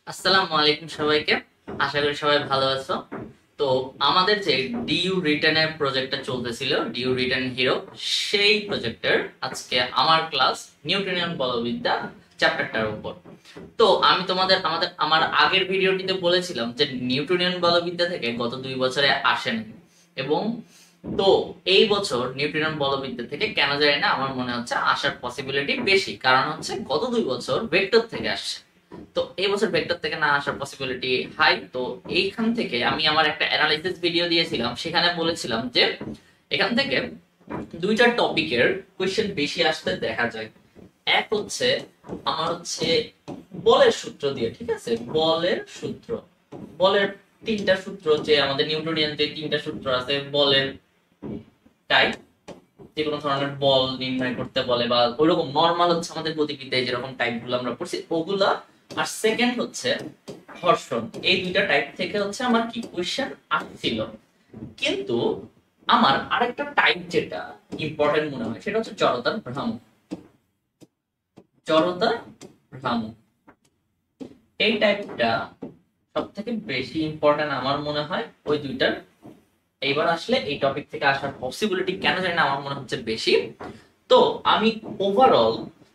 আসসালামু আলাইকুম সবাইকে। আশা করি সবাই ভালো আছো। তো আমাদের যে ডিইউ রিটেনের প্রজেক্টটা চলতেছিল, ডিইউ রিটেন হিরো, সেই প্রজেক্টের আজকে আমার ক্লাস নিউটনিয়ান বলবিদ্যা চ্যাপ্টারটার উপর। তো আমি আমার আগের ভিডিওটিতে বলেছিলাম যে নিউটনিয়ান বলবিদ্যা থেকে গত 2 বছরে আসেনি, এবং তো এই বছর নিউটনিয়ান বলবিদ্যা থেকে কেন জানি না আমার মনে হচ্ছে আসার পসিবিলিটি বেশি, কারণ হচ্ছে গত 2 বছর ভেক্টর থেকে আসছে। তো এই বছর ভেক্টর থেকে না আসার পসিবিলিটি হাই। তো এইখান থেকে আমি আমার একটা অ্যানালাইসিস ভিডিও দিয়েছিলাম, সেখানে বলেছিলাম যে এখান থেকে দুইটা টপিকের কোশ্চেন বেশি আসতে দেখা যায়। এক হচ্ছে আমার হচ্ছে বলের সূত্র দিয়ে, ঠিক আছে, বলের সূত্র, বলের 3টা সূত্র, যে আমাদের নিউটনিয়ান যে 3টা সূত্র আছে বলের টাইপ, যে কোনো ধরনের বল নির্ণয় করতে বলে বা ওইরকম নরমাল হচ্ছে আমাদের গতিবিদ্যায় যেরকম টাইপ গুলো আমরা পড়ছি ওগুলা। আর সেকেন্ড হচ্ছে ঘর্ষণ। এই দুইটা টাইপ থেকে হচ্ছে আমার কি কোশ্চেন আসছিল। কিন্তু আমার আরেকটা টাইপ যেটা ইম্পর্টেন্ট মনে হয় সেটা হচ্ছে জড়তার ভ্রামক। জড়তার ভ্রামক এই টাইপটা সব থেকে বেশি ইম্পর্টেন্ট আমার মনে হয় ওই দুইটার। এইবার আসলে এই টপিক থেকে আসার পসিবিলিটি কেন জানি না আমার মনে হচ্ছে বেশি। তো আমি ওভারঅল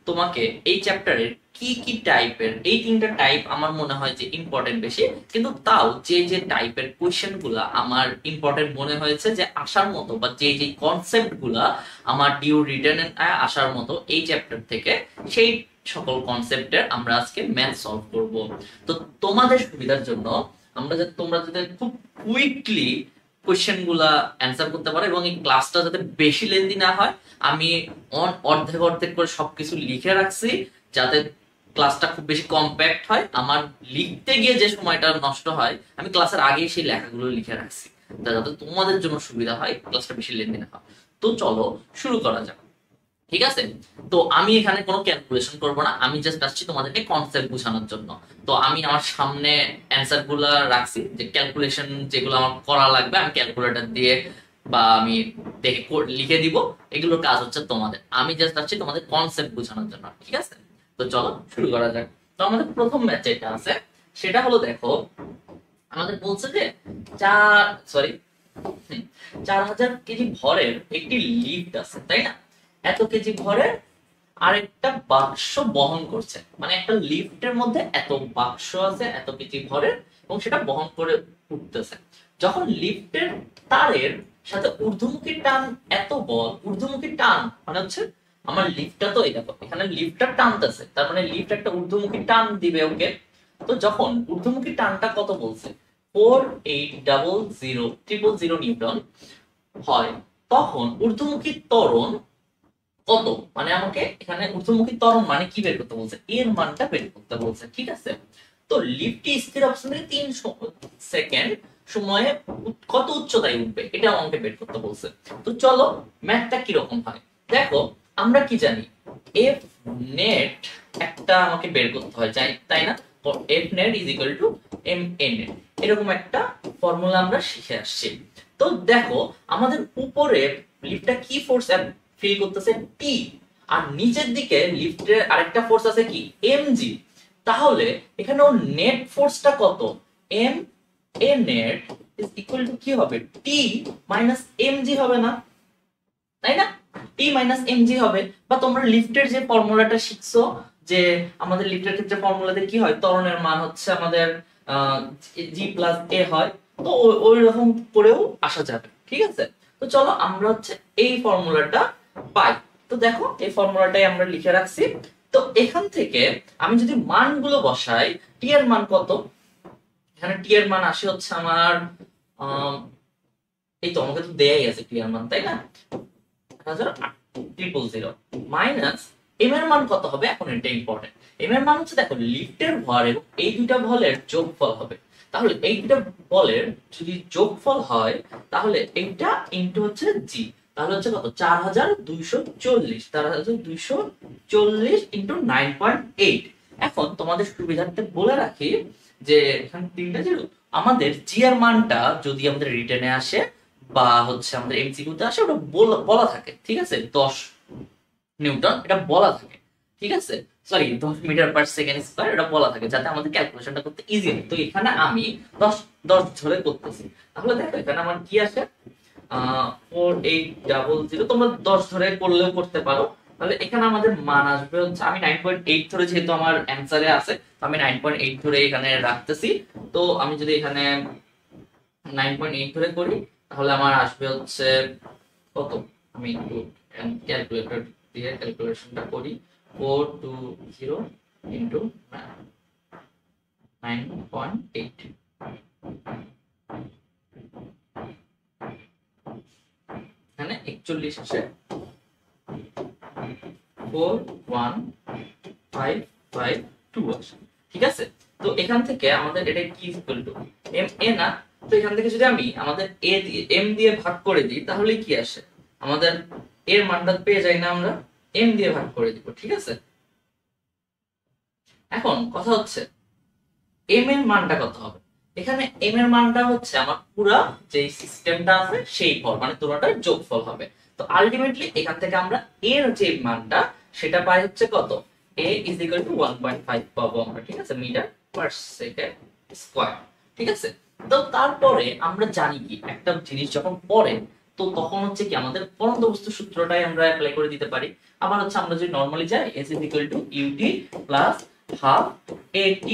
তোমাকে এই চ্যাপ্টারের কি কি টাইপের, এই 3টা টাইপ আমার মনে হয় যে ইম্পর্টেন্ট বেশি, কিন্তু তাও যে যে টাইপের কোশ্চেন গুলা আমার ইম্পর্টেন্ট মনে হয়েছে যে আসার মতো, বা যে যে কনসেপ্ট গুলা আমার ডিউ রিটেন আসার মতো এই চ্যাপ্টার থেকে, সেই সকল কনসেপ্টের আমরা আজকে ম্যাথ সলভ করব। তো তোমাদের সুবিধার জন্য তোমরা যাতে খুব কুইকলি কোশ্চেন গুলা অ্যান্সার করতে পারো এবং এই ক্লাসটা যাতে বেশি লেন্দি না হয়, আমি অর্ধেক অর্ধেক করে সবকিছু লিখে রাখছি যাতে ক্লাসটা খুব বেশি কম্প্যাক্ট হয়। আমার লিখতে গিয়ে যে সময়টা নষ্ট হয় আমি ক্লাসের আগেই সেই লেখাগুলো লিখে রাখছি, যাতে তোমাদের জন্য সুবিধা হয়, ক্লাসটা বেশি লেন্দি না হয়। তো চলো শুরু করা যাক, ঠিক আছে। তো আমি এখানে কোনো ক্যালকুলেশন করব না, আমি জাস্ট আসছি তোমাদেরকে কনসেপ্ট বোঝানোর জন্য। তো আমি আমার সামনে অ্যান্সার গুলা রাখছি, যে ক্যালকুলেশন যেগুলো আমার করা লাগবে আমি ক্যালকুলেটর দিয়ে বা আমি দেখে লিখে দিব, এগুলোর কাজ হচ্ছে তোমাদের। আমি জাস্ট আসছি তোমাদের কনসেপ্ট বোঝানোর জন্য, ঠিক আছে। তো চলো শুরু করা যাক। তো আমাদের প্রথম ম্যাচ যেটা আছে সেটা হলো, দেখো আমাদের বলছে যে 4000 কেজি ভরের একটি লিফট আছে, তাই না? এত কেজি ভরের আরেকটা বাক্স বহন করছে, মানে একটা লিফটের মধ্যে এত বাক্স আছে এত কেজি ভরের, এবং সেটা বহন করে উঠতেছে। যখন লিফটের তারের সাথে ঊর্ধ্বমুখী টান, এত বল ঊর্ধ্বমুখী টান মানে হচ্ছে আমার লিফটটা, তো এই দেখো এখানে লিফটটা টানতেছে, তার মানে লিফট একটা ঊর্ধ্বমুখী টান দিবে, ওকে। তো যখন ঊর্ধ্বমুখী টানটা কত বলছে, 480000 নিউটন হয়, তখন ঊর্ধ্বমুখী ত্বরণ কত, মানে আমাকে এখানে ঊর্ধ্বমুখী ত্বরণ মানে কি বের করতে বলছে, এর মানটা বের করতে বলছে, ঠিক আছে। তো লিফটটি স্থির অবস্থান থেকে 3 সেকেন্ড সময়ে কত উচ্চতায় উঠবে এটা আমাকে বের করতে বলছে। তো চলো ম্যাথটা কি রকম হয় দেখো। আমরা কি জানি, এফ নেট একটা আমাকে বের করতে হয়, তাই না? F net is equal to M A net, এরকম একটা ফর্মুলা আমরা শিখে আসছি। তো দেখো আমাদের উপরে লিফটটা কি ফোর্স ফিল করতেছে, টি, আর নিচের দিকে লিফটের আরেকটা ফোর্স আছে কি, এমজি। তাহলে এখানে ওর নেট ফোর্সটা কত, M A net is equal to কি হবে, টি মাইনাস এমজি হবে না, তাই না? টি মাইনাস এমজি হবে। বা তোমরা লিফটের যে ফর্মুলাটা শিখছো, যে আমাদের লিফটের ক্ষেত্রে ফর্মুলাতে কি হয়, ত্বরণের মান হচ্ছে আমাদের জি প্লাস এ হয়, তো ওই রকম করেও আসা যাবে, ঠিক আছে। তো চলো আমরা হচ্ছে এই ফর্মুলাটা পাই। তো দেখো এই ফর্মুলাটাই আমরা লিখে রাখছি। তো এখান থেকে আমি যদি মানগুলো বসাই, টি এর মান কত, এখানে টি এর মান আসে হচ্ছে আমার এই তো আমাকে তো দেয়াই আছে টি এর মান, তাই না, 1000 মাইনাস এম এর মান কত হবে, এখন এটা ইম্পর্টেন্ট। এম এর মান হচ্ছে দেখো লিফটের ভর এবং এই দুইটা বলের যোগফল হবে। তাহলে এই দুইটা বলের যদি যোগফল হয় তাহলে এইটা ইনটু হচ্ছে জি, তাহলে হচ্ছে কত, 4240 ইনটু 9.8। এখন তোমাদের সুবিধার্থে বলে রাখি যে এখানে 3টা জিরো, আমাদের জি এর মানটা যদি আমাদের রিটেনে আসে বা হচ্ছে আমাদের এমসিকিউতে আসে ওটা বলা থাকে, ঠিক আছে, 10 নিউটন এটা বলা থাকে। ঠিক আছে, sorry 10 metre per second square এটা বলা থাকে যাতে আমাদের ক্যালকুলেশনটা করতে ইজি হয়। তো এখানে আমি 10 10 ধরে করতেছি, তাহলে দেখো এখানে আমার কি আসে 4800, তোমরা 10 ধরে করলেও করতে পারো। তাহলে এখানে আমাদের মান আসবে হচ্ছে, আমি 9.8 ধরে যেহেতু আমার অ্যানসারে আছে, তো আমি 9.8 ধরে এখানে রাখতেছি। তো আমি যদি এখানে 9.8 ধরে করি তাহলে আমার আসবে হচ্ছে কত, আমি একটু ক্যালকুলেটর দিয়ে ক্যালকুলেশনটা করি। 420 ইন্টু 9.8, এখানে 41 আসে, 41552 আসে। ঠিক আছে, তো এখান থেকে আমাদের এটা কি ইকুয়াল টু এম এ না, তো এখান থেকে যদি আমি আমাদের এ দিয়ে এম দিয়ে ভাগ করে দিই তাহলে কি আসে, আমাদের এর মানটা পেয়ে যাই না, আমরা এম দিয়ে ভাগ করে দিব। ঠিক আছে, এখন কথা হচ্ছে এম এর মানটা কত হবে। এখানে এম এর মানটা হচ্ছে আমার পুরা যে সিস্টেমটা আছে সেই ফল, মানে পুরোটার যোগফল হবে। তো আলটিমেটলি এখান থেকে আমরা এর যে মানটা সেটা পাই হচ্ছে কত, a ইজ ইকুয়াল টু 1.5 পাবো আমরা। ঠিক আছে, মিটার পার সেকেন্ড স্কয়ার। ঠিক আছে, তো তারপরে আমরা জানি কি একটা জিনিস যখন পড়ে তো তখন হচ্ছে কি আমাদের পরন্ত বস্তু সূত্রটাই আমরা অ্যাপ্লাই করে দিতে পারি। আবার হচ্ছে আমরা যদি নরমালি যাই s is equal two ut plus half at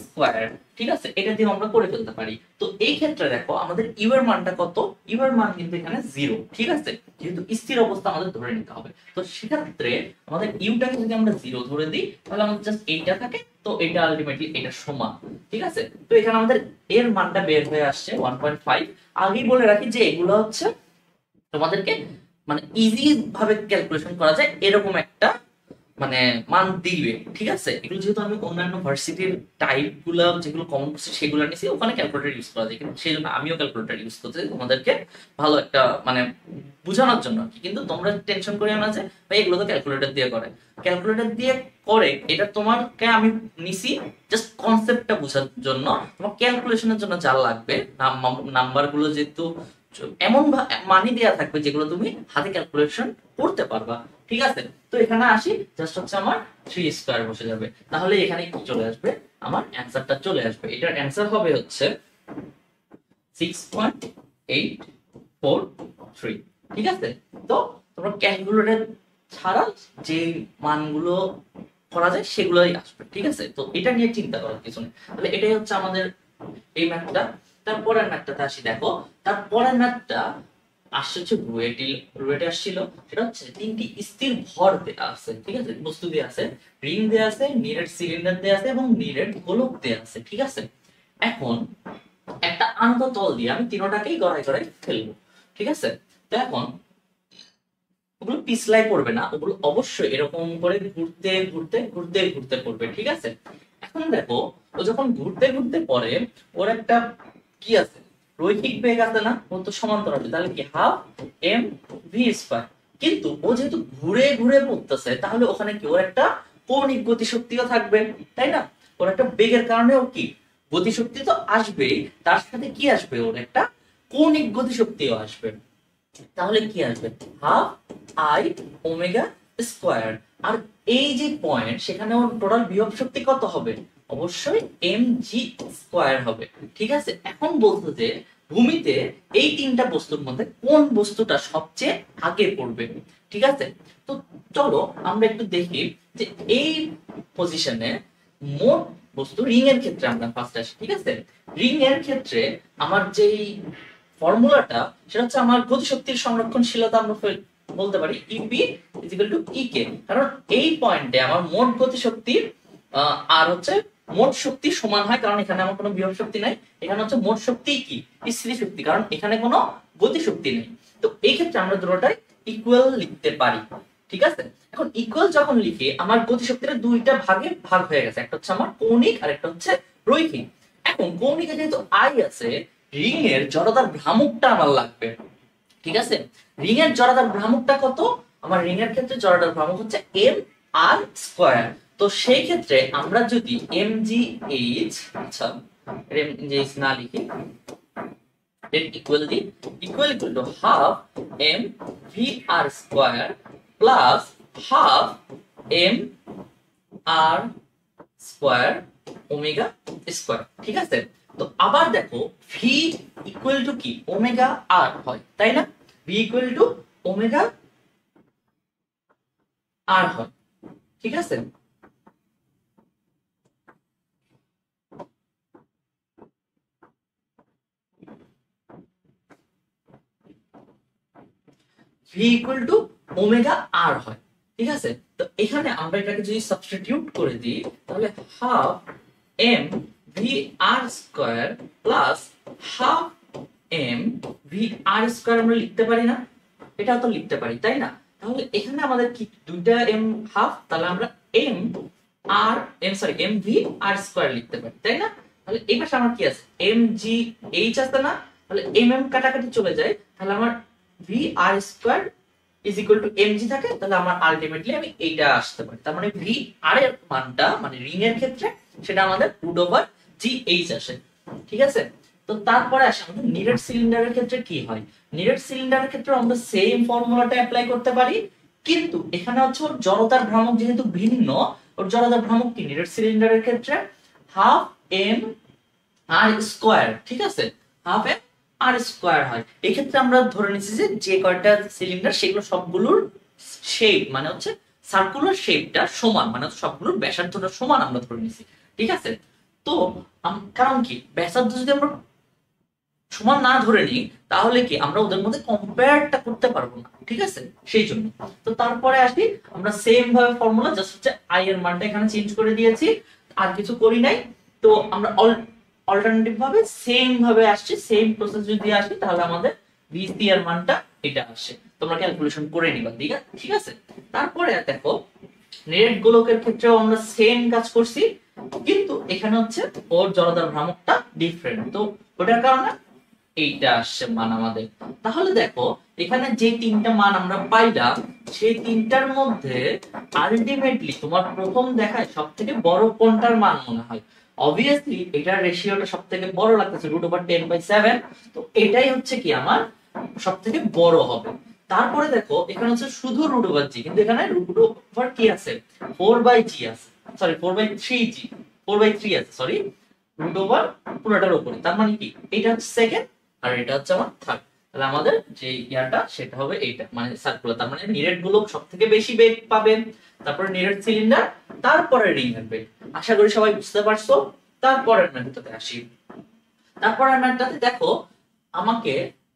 square. ঠিক আছে, এটা দিয়ে আমরা করে ফেলতে পারি। তো এই ক্ষেত্রে দেখো আমাদের ইউ এর মানটা কত, ইউ এর মান কিন্তু এখানে 0। ঠিক আছে, যেহেতু স্থির অবস্থা আমাদের ধরে নিতে হবে, তো সেক্ষেত্রে আমাদের ইউটাকে যদি আমরা 0 ধরে দিই তাহলে আমাদের জাস্ট এইটা থাকে, তো এটা আলটিমেটলি এটা সমান। ঠিক আছে, তো এখানে আমাদের এর মানটা বের হয়ে আসছে 1.5। আগেই বলে রাখি যে এগুলো হচ্ছে তোমাদেরকে মানে ইজি ভাবে ক্যালকুলেশন করা যায় এরকম একটা মানে মান দিবে। ঠিক আছে, এগুলো যেহেতু আমি অন্যান্য ভার্সিটির টাইপ গুলা যেগুলো কমন করছি সেগুলো নিছি, ওখানে ক্যালকুলেটর ইউজ করা যায়, কিন্তু সেই জন্য আমিও ক্যালকুলেটর ইউজ করতে তোমাদেরকে ভালো একটা মানে বোঝানোর জন্য আর কি। কিন্তু তোমরা টেনশন করিও না যে ভাই এগুলো তো ক্যালকুলেটর দিয়ে করে, ক্যালকুলেটর দিয়ে করে এটা তোমাকে আমি নিছি জাস্ট কনসেপ্টটা বোঝার জন্য। তোমার ক্যালকুলেশনের জন্য যা লাগবে নাম্বার গুলো যেহেতু এমন মানি দেয়া থাকবে যেগুলো তুমি হাতে ক্যালকুলেশন করতে পারবা। ঠিক আছে, তো এখানে আসি জাস্ট হচ্ছে আমার 3 স্কয়ার বসে যাবে, তাহলে এখানে কি চলে আসবে, আমার অ্যানসারটা চলে আসবে। এটার অ্যানসার হবে হচ্ছে 6.843। ঠিক আছে, তো তোমরা ক্যালকুলেটর ছাড়া যে মানগুলো করা যায় সেগুলোই আসবে। ঠিক আছে, তো এটা নিয়ে চিন্তা করার কিছু নেই। তাহলে এটাই হচ্ছে আমাদের এই ম্যাথটা। তারপরের ম্যাথটাতে আসি, দেখো তারপরের ম্যাথটা আসছে হচ্ছে রুয়েটে আসছিল। সেটা হচ্ছে 3টি স্থির ভর দেয়া আছে। ঠিক আছে, বস্তু দেয়া আছে, রিং দেয়া আছে, নিরেট সিলিন্ডার দেয়া আছে এবং নিরেট গোলক দেয়া আছে। ঠিক আছে, এখন একটা আনত তল দিয়ে আমি তিনটাকেই গড়াই গড়াই ফেলবো। ঠিক আছে, তো এখন ওগুলো পিছলাই পড়বে না, ওগুলো অবশ্যই এরকম করে ঘুরতে ঘুরতে ঘুরতে ঘুরতে পড়বে। ঠিক আছে, এখন দেখো ও যখন ঘুরতে ঘুরতে পড়ে ওর একটা কি আছে, রৈখিক বেগ আছে না, ও তো সমান্তরাল, তাহলে কি হাফ এম ভি স্কয়ার। কিন্তু ও যেহেতু ঘুরে ঘুরে পড়তেছে তাহলে ওখানে কি ওর একটা কৌণিক গতিশক্তিও থাকবে, তাই না। ওর একটা বেগের কারণে ওর কি গতিশক্তি তো আসবেই, তার সাথে কি আসবে, ওর একটা কৌণিক গতিশক্তিও আসবে। তাহলে কি আসবে, হাফ আই ওমেগা স্কয়ার। আর এই যে পয়েন্ট সেখানে ওর টোটাল বিভব শক্তি কত হবে, অবশ্যই এম জি স্কয়ার হবে। ঠিক আছে, এখন বলতো যে ভূমিতে এই তিনটা বস্তুর মধ্যে কোন বস্তুটা সবচেয়ে আগে পড়বে। ঠিক আছে, তো চলো আমরা একটু দেখি যে এই পজিশনে মোট বস্তু রিং এর ক্ষেত্রে আমরা ফার্স্ট আসি। ঠিক আছে, রিং এর ক্ষেত্রে আমার যেই ফর্মুলাটা সেটা হচ্ছে আমার গতিশক্তির সংরক্ষণশীলতা আমরা বলতে পারি ইপি ইজ ইকুয়াল টু ইকে, কারণ এই পয়েন্টে আমার মোট গতিশক্তি আর হচ্ছে মোট শক্তি সমান হয়, কারণ এখানে আমার কোনো বিভব শক্তি নাই। এখানে হচ্ছে মোট শক্তি কি স্থির শক্তি, কারণ এখানে কোনো গতিশক্তি নেই। তো এই ক্ষেত্রে আমরা দুটোটাই ইকুয়াল লিখতে পারি। ঠিক আছে, এখন ইকুয়াল যখন লিখি আমার গতিশক্তিটা দুইটা ভাগে ভাগ হয়ে গেছে, একটা হচ্ছে আমার কৌণিক আর একটা হচ্ছে রৈখিক। এখন কৌণিকে যেহেতু আই আছে, রিং এর জড়তার ভ্রামকটা আমার লাগবে। ঠিক আছে, রিং এর জড়তার ভ্রামকটা কত, আমার রিং এর ক্ষেত্রে জড়তার ভ্রামক হচ্ছে এম আর স্কয়ার। তো সেই ক্ষেত্রে আমরা যদি এম জি এইচ, আচ্ছা এম জি এইচ না লিখি, equal the equal to half M V R square plus half M R square omega square, ঠিক আছে। তো আবার দেখো ভি ইকুয়াল টু কি ওমেগা আর হয়, তাই না? V equal to omega R হয়, ঠিক আছে। V equal to omega R হয়, ঠিক আছে। তো এখানে আমরা এটাকে যদি সাবস্টিটিউট করে দিই তাহলে half M V R square plus half M V R square আমরা লিখতে পারি না? এটা তো লিখতে পারি, তাই না? তাহলে এখানে আমাদের কি দুইটা এম হাফ, তাহলে আমরা M R M sorry M V R square লিখতে পারি, তাই না? তাহলে এই পাশে আমার কি আছে এম জি এইচ আছে না, তাহলে এম এম কাটাকাটি চলে যায়, তাহলে আমার V R square is equal to M G থাকে, তাহলে আমার আলটিমেটলি আমি এইটা আসতে পারি। তার মানে ভি আর এর মানটা মানে রিং এর ক্ষেত্রে সেটা আমাদের রুট ওভার জি এইচ আসে, ঠিক আছে। তো তারপরে আসে আমাদের নিরেট সিলিন্ডারের ক্ষেত্রে কি হয়। নিরেট সিলিন্ডারের ক্ষেত্রে আমরা সেম ফর্মুলাটা অ্যাপ্লাই করতে পারি, কিন্তু এখানে হচ্ছে ওর জড়তার ভ্রামক যেহেতু ভিন্ন, ওর জড়তার ভ্রামক কি নিরেট সিলিন্ডারের ক্ষেত্রে হাফ এম আর স্কয়ার, ঠিক আছে, হাফ এম আর স্কয়ার হয়। এই ক্ষেত্রে আমরা ধরে নিচ্ছি যে যে কয়টা সিলিন্ডার সেগুলো সবগুলোর শেপ মানে হচ্ছে সার্কুলার শেপটা সমান, মানে সবগুলোর ব্যাসার্ধটা সমান আমরা ধরে নিচ্ছি, ঠিক আছে। তো কারণ কি ব্যাসার্ধ যদি আমরা সমান না ধরে নিই তাহলে কি আমরা ওদের মধ্যে কম্পেয়ারটা করতে পারবো না, ঠিক আছে, সেই জন্য। তো তারপরে আসি আমরা সেম ভাবে ফর্মুলা জাস্ট হচ্ছে আই এর মানটা এখানে চেঞ্জ করে দিয়েছি, আর কিছু করি নাই। তো আমরা অল্টারনেটিভ ভাবে সেম ভাবে আসছে, সেম প্রসেস যদি আসে তাহলে আমাদের ভিসি এর মানটা এটা আসে। তোমরা ক্যালকুলেশন করে নিবা, ঠিক আছে। তারপরে দেখো নেট গোলকের ক্ষেত্রেও আমরা সেম কাজ করছি, কিন্তু এখানে হচ্ছে ওর জড়তার ভ্রামকটা ডিফারেন্ট, তো ওটার কারণে এইটা আসছে মান আমাদের। তাহলে দেখো এখানে যে তিনটা মান আমরা পাইলাম সেই তিনটার মধ্যে আলটিমেটলি তোমার প্রথম দেখায় সবথেকে বড় কোনটার মান মনে হয়? অবভিয়াসলি এটার রেশিওটা সবথেকে বড় লাগতেছে √10/7, তো এটাই হচ্ছে কি আমার সবথেকে বড় হবে। তারপরে দেখো এখানে হচ্ছে শুধু √g, কিন্তু এখানে √, কি আছে 4/g আছে, সরি 4/3g, 4/3 আছে, সরি √, পুরোটার উপরে। তার মানে কি এটা হচ্ছে সেকেন্ড আর এটা হচ্ছে আমার থার্ড, তাহলে আমাদের যে ইয়াটা সেটা হবে এইটা মানে সার্কুলার। তার মানে নিরেট গুলো সবথেকে বেশি বেগ পাবে, তারপরে নিরেট সিলিন্ডার, তারপরে রিং এর বেগ। আশা করি সবাই বুঝতে পারছো। তারপরের ম্যাথটাতে আসি। তারপরের ম্যাথটাতে দেখো আমাকে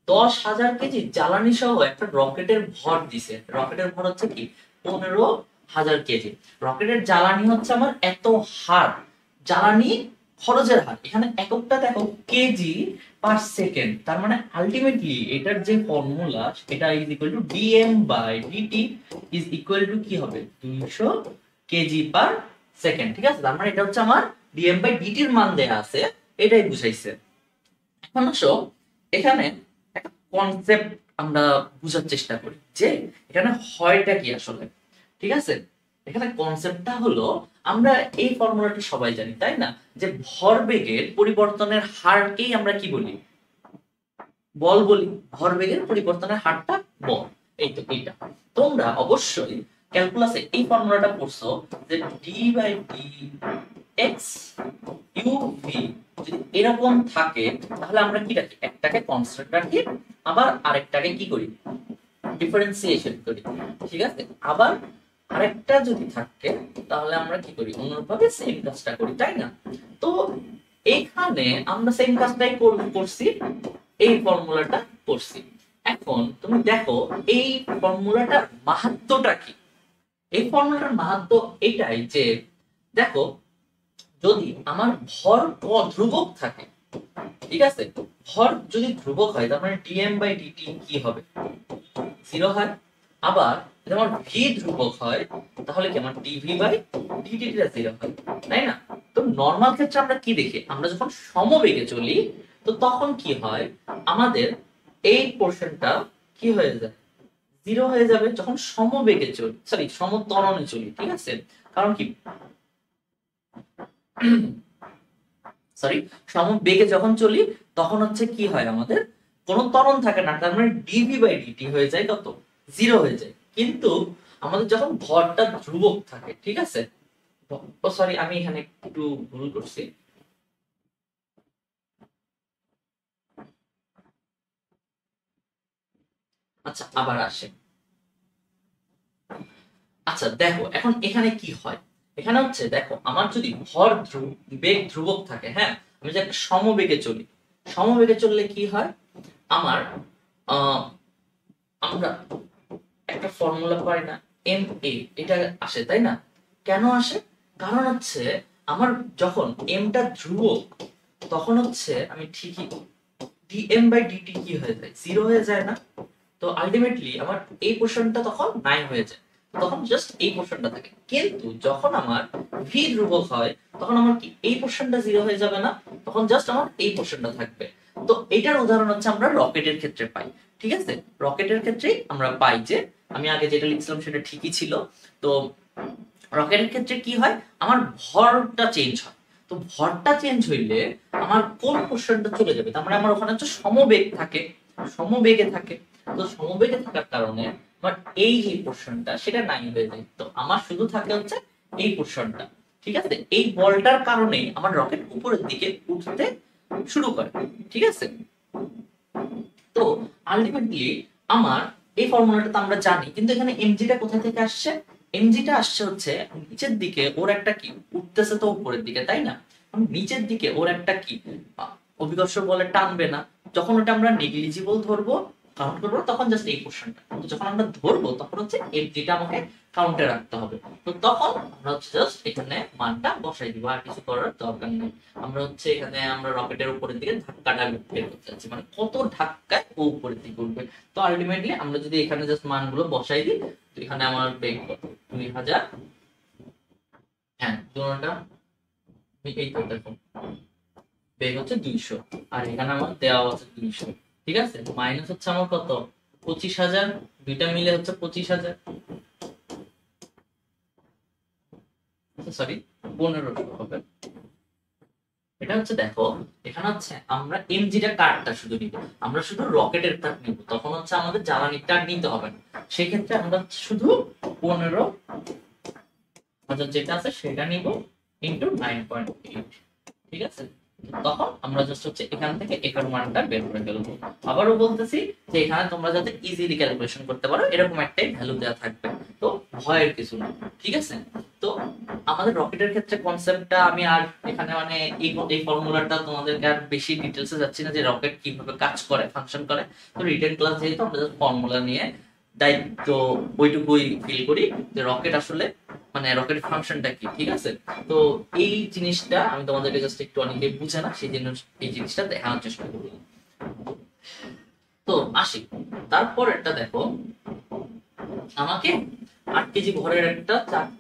10,000 কেজি জ্বালানি সহ একটা রকেটের ভর দিছে। রকেটের ভর হচ্ছে কি 15,000 কেজি। রকেটের জ্বালানি হচ্ছে আমার এত হার, জ্বালানি খরচের হার, এখানে এককটা দেখো কেজি পার সেকেন্ড। তার মানে আলটিমেটলি এটার যে ফর্মুলা এটা is equal two dm/dt is equal to কি হবে 200 কেজি পার সেকেন্ড, ঠিক আছে। তার মানে এটা হচ্ছে আমার dm/dt এর মান দেয়া আছে, এটাই বুঝাইছে। এখন আসো এখানে একটা কনসেপ্ট আমরা বুঝার চেষ্টা করি যে এখানে হয়টা কি আসলে, ঠিক আছে। এখানে কনসেপ্টটা হলো আমরা এই ফর্মুলাটা সবাই জানি, তাই না, যে ভরবেগের পরিবর্তনের হারকেই আমরা কি বলি বল বলি। ভরবেগের পরিবর্তনের হারটা বল, এই তো এইটা। তোমরা অবশ্যই ক্যালকুলাসে এই ফর্মুলাটা পড়ছো যে d/dx uv যদি এরকম থাকে তাহলে আমরা কি রাখি, একটাকে কনস্ট্যান্ট রাখি, আবার আরেকটাকে কি করি ডিফারেন্সিয়েশন করি, ঠিক আছে। আবার আরেকটা যদি থাকে তাহলে আমরা কি করি অনুরূপভাবে সেম কাজটা করি, তাই না। তো এখানে আমরা সেম কাজটাই করছি, এই ফর্মুলাটা করছি। এখন তুমি দেখো এই ফর্মুলাটার মাহাত্ম্যটা কি। এই ফর্মুলাটার মাহাত্ম্য এটাই যে দেখো যদি আমার ভর ধ্রুবক থাকে, ঠিক আছে, ভর যদি ধ্রুবক হয় তার মানে dm/dt কি হবে 0 হয়। আবার যদি আমার ভি ধ্রুবক হয় তাহলে কি আমার dv/dt টা 0 হয়, তাই না। তো নরমাল ক্ষেত্রে আমরা কি দেখি, আমরা যখন সমবেগে চলি তো তখন কি হয় আমাদের এই পোরশনটা কি হয়ে যায় 0 হয়ে যাবে যখন সমবেগে চলি, সরি সমত্বরণে চলি, ঠিক আছে। কারণ কি সরি সমবেগে যখন চলি তখন হচ্ছে কি হয় আমাদের কোনো ত্বরণ থাকে না, তার মানে dv/dt হয়ে যায় কত 0 হয়ে যায়। কিন্তু আমাদের যখন ভরটা ধ্রুবক থাকে, ঠিক আছে, ও সরি, আমি এখানে একটু ভুল করছি। আচ্ছা, আবার আসে। আচ্ছা দেখো, এখন এখানে কি হয়, এখানে হচ্ছে দেখো, আমার যদি বেগ ধ্রুবক থাকে, হ্যাঁ, আমি যদি একটা সমবেগে চলি, সমবেগে চললে কি হয়, আমার আমরা একটা ফর্মুলা পাই না, এম এ, এটা আসে তাই না? কেন আসে? কারণ হচ্ছে আমার যখন এমটা ধ্রুবক, তখন হচ্ছে আমি ঠিকই ডিএম বাই ডিটি কি হয়ে যায়, জিরো হয়ে যায় না? তো আলটিমেটলি আমার এই পোর্শনটা তখন 9 হয়ে যায়, তখন জাস্ট এই পোর্শনটা থাকে। কিন্তু যখন আমার ভি ধ্রুবক হয়, তখন আমার কি এই পোর্শনটা জিরো হয়ে যাবে না, তখন জাস্ট আমার এই পোর্শনটা থাকবে। তো এটার উদাহরণ হচ্ছে আমরা রকেটের ক্ষেত্রে পাই। ঠিক আছে, রকেটের ক্ষেত্রেই আমরা পাই যে আমি আগে যেটা লিখছিলাম সেটা ঠিকই ছিল। তো রকেটের ক্ষেত্রে কি হয়, আমার ভরটা চেঞ্জ হয়। তো ভরটা চেঞ্জ হইলে আমার কোন পোর্শনটা চলে যাবে, তার মানে আমার ওখানে হচ্ছে সমবেগ থাকে, সমবেগে থাকে। তো সমবেগে থাকার কারণে আমার এই যে পোর্শনটা সেটা নাই হয়ে যায়, তো আমার শুধু থাকে হচ্ছে এই পোর্শনটা। ঠিক আছে, এই বলটার কারণে আমার রকেট উপরের দিকে উঠতে শুরু করে। ঠিক আছে, তো আলটিমেটলি আমার এই ফর্মুলাটা তো আমরা জানি, কিন্তু এখানে এমজিটা কোথা থেকে আসছে? এমজিটা আসছে হচ্ছে নিচের দিকে ওর একটা কি উঠতেছে, তো উপরের দিকে তাই না? নিচের দিকে ওর একটা কি অভিকর্ষ বলে টানবে না, যখন ওটা আমরা নেগলিজিবল ধরবো, কাউন্ট করবো, তখন জাস্ট এই পোর্শনটা, কিন্তু যখন আমরা ধরবো তখন হচ্ছে এমজিটা আমাকে কাউন্টে রাখতে হবে। তো তখন আমরা হচ্ছে জাস্ট এখানে মানটা বসাই দিব, আর কিছু করার দরকার নেই। আমরা হচ্ছে এখানে আমরা রকেটের উপরের দিকে ধাক্কাটা বের করতে চাচ্ছি, মানে কত ধাক্কায় ও উপরের দিকে উঠবে। তো আলটিমেটলি আমরা যদি এখানে জাস্ট মানগুলো বসাই দিই, তো এখানে আমার বেগ কত, 2000, হ্যাঁ দুটোটা এই তো দেখো, বেগ হচ্ছে 200, আর এখানে আমার দেওয়া আছে 200। ঠিক আছে, মাইনাস হচ্ছে আমার কত, 25,000, দুইটা মিলে হচ্ছে 25,000, সরি 1500 হবে। এটা হচ্ছে দেখো, এখানে হচ্ছে আমরা এমজিটা কার্ডটা শুধু নিব, আমরা শুধু রকেটের কার্ড নিব, তখন হচ্ছে আমাদের জ্বালানির কার্ড নিতে হবে না। সেক্ষেত্রে আমরা শুধু 15,000 যেটা আছে সেটা নিব ইন্টু 9.8। ঠিক আছে, তখন আমরা জাস্ট হচ্ছে এখান থেকে একার মানটা বের করে ফেলবো। আবারও বলতেছি যে এখানে তোমরা যাতে ইজিলি ক্যালকুলেশন করতে পারো এরকম একটাই ভ্যালু দেওয়া থাকবে, তো ভয়ের কিছু না। ঠিক আছে, তো আমাদের রকেটের ক্ষেত্রে কনসেপ্টটা আমি আর এখানে মানে এই ফর্মুলাটা তোমাদেরকে আর বেশি ডিটেলসে যাচ্ছি না, যে রকেট কিভাবে কাজ করে, ফাংশন করে। তো রিটেন ক্লাস যেহেতু, আমরা জাস্ট ফর্মুলা নিয়ে দায়িত্ব ওইটুকুই ফিল করি যে রকেট আসলে মানে রকেটের ফাংশনটা কি। ঠিক আছে, তো এই জিনিসটা আমি তোমাদেরকে জাস্ট একটু, অনেকে বুঝে না সেই জন্য এই জিনিসটা দেখানোর চেষ্টা করি। তো আসি, তারপরেরটা দেখো, আমাকে 8 কেজি ভরের একটা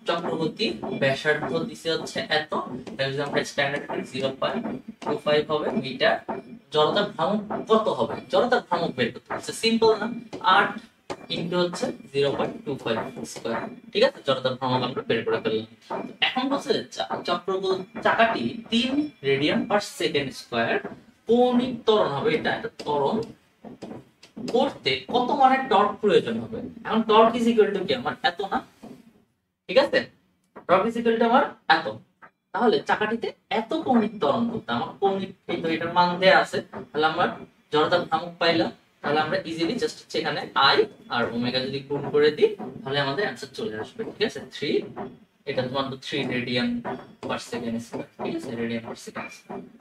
চক্রবর্তী ব্যাসার্ধ দিছে হচ্ছে এত, এটা যদি আমরা স্ট্যান্ডার্ড করি 0.25 হবে মিটার। জড়তার ভ্রামক কত হবে, জড়তার ভ্রামক বের করতে হচ্ছে, সিম্পল না, 8 ইনটু হচ্ছে 0.25 স্কয়ার। ঠিক আছে, জড়তার ভ্রামক আমরা বের করে ফেললাম। এখন বলছে চাকাটি 3 রেডিয়ান পার সেকেন্ড স্কয়ার কৌণিক ত্বরণ হবে, এটা ত্বরণ করতে কত মানের টর্ক প্রয়োজন হবে। এখন টর্ক ইজ ইকুয়াল টু কি, আমার এত না? ঠিক আছে, টর্ক ইজ ইকুয়াল টু আমার এত। তাহলে চাকাটিতে এত কৌণিক ত্বরণ করতে আমার কৌণিক, এই তো এটার মান দেয়া আছে, তাহলে আমরা জড়তার ভ্রামক পাইলাম। তাহলে আমরা ইজিলি জাস্ট হচ্ছে এখানে আই আর ওমেগা যদি গুণ করে দিই, তাহলে আমাদের অ্যানসার চলে আসবে। ঠিক আছে, 3, এটা তোমার তো 3 রেডিয়ান পার সেকেন্ড স্কয়ার। ঠিক আছে, রেডিয়ান পার সেকেন্ড।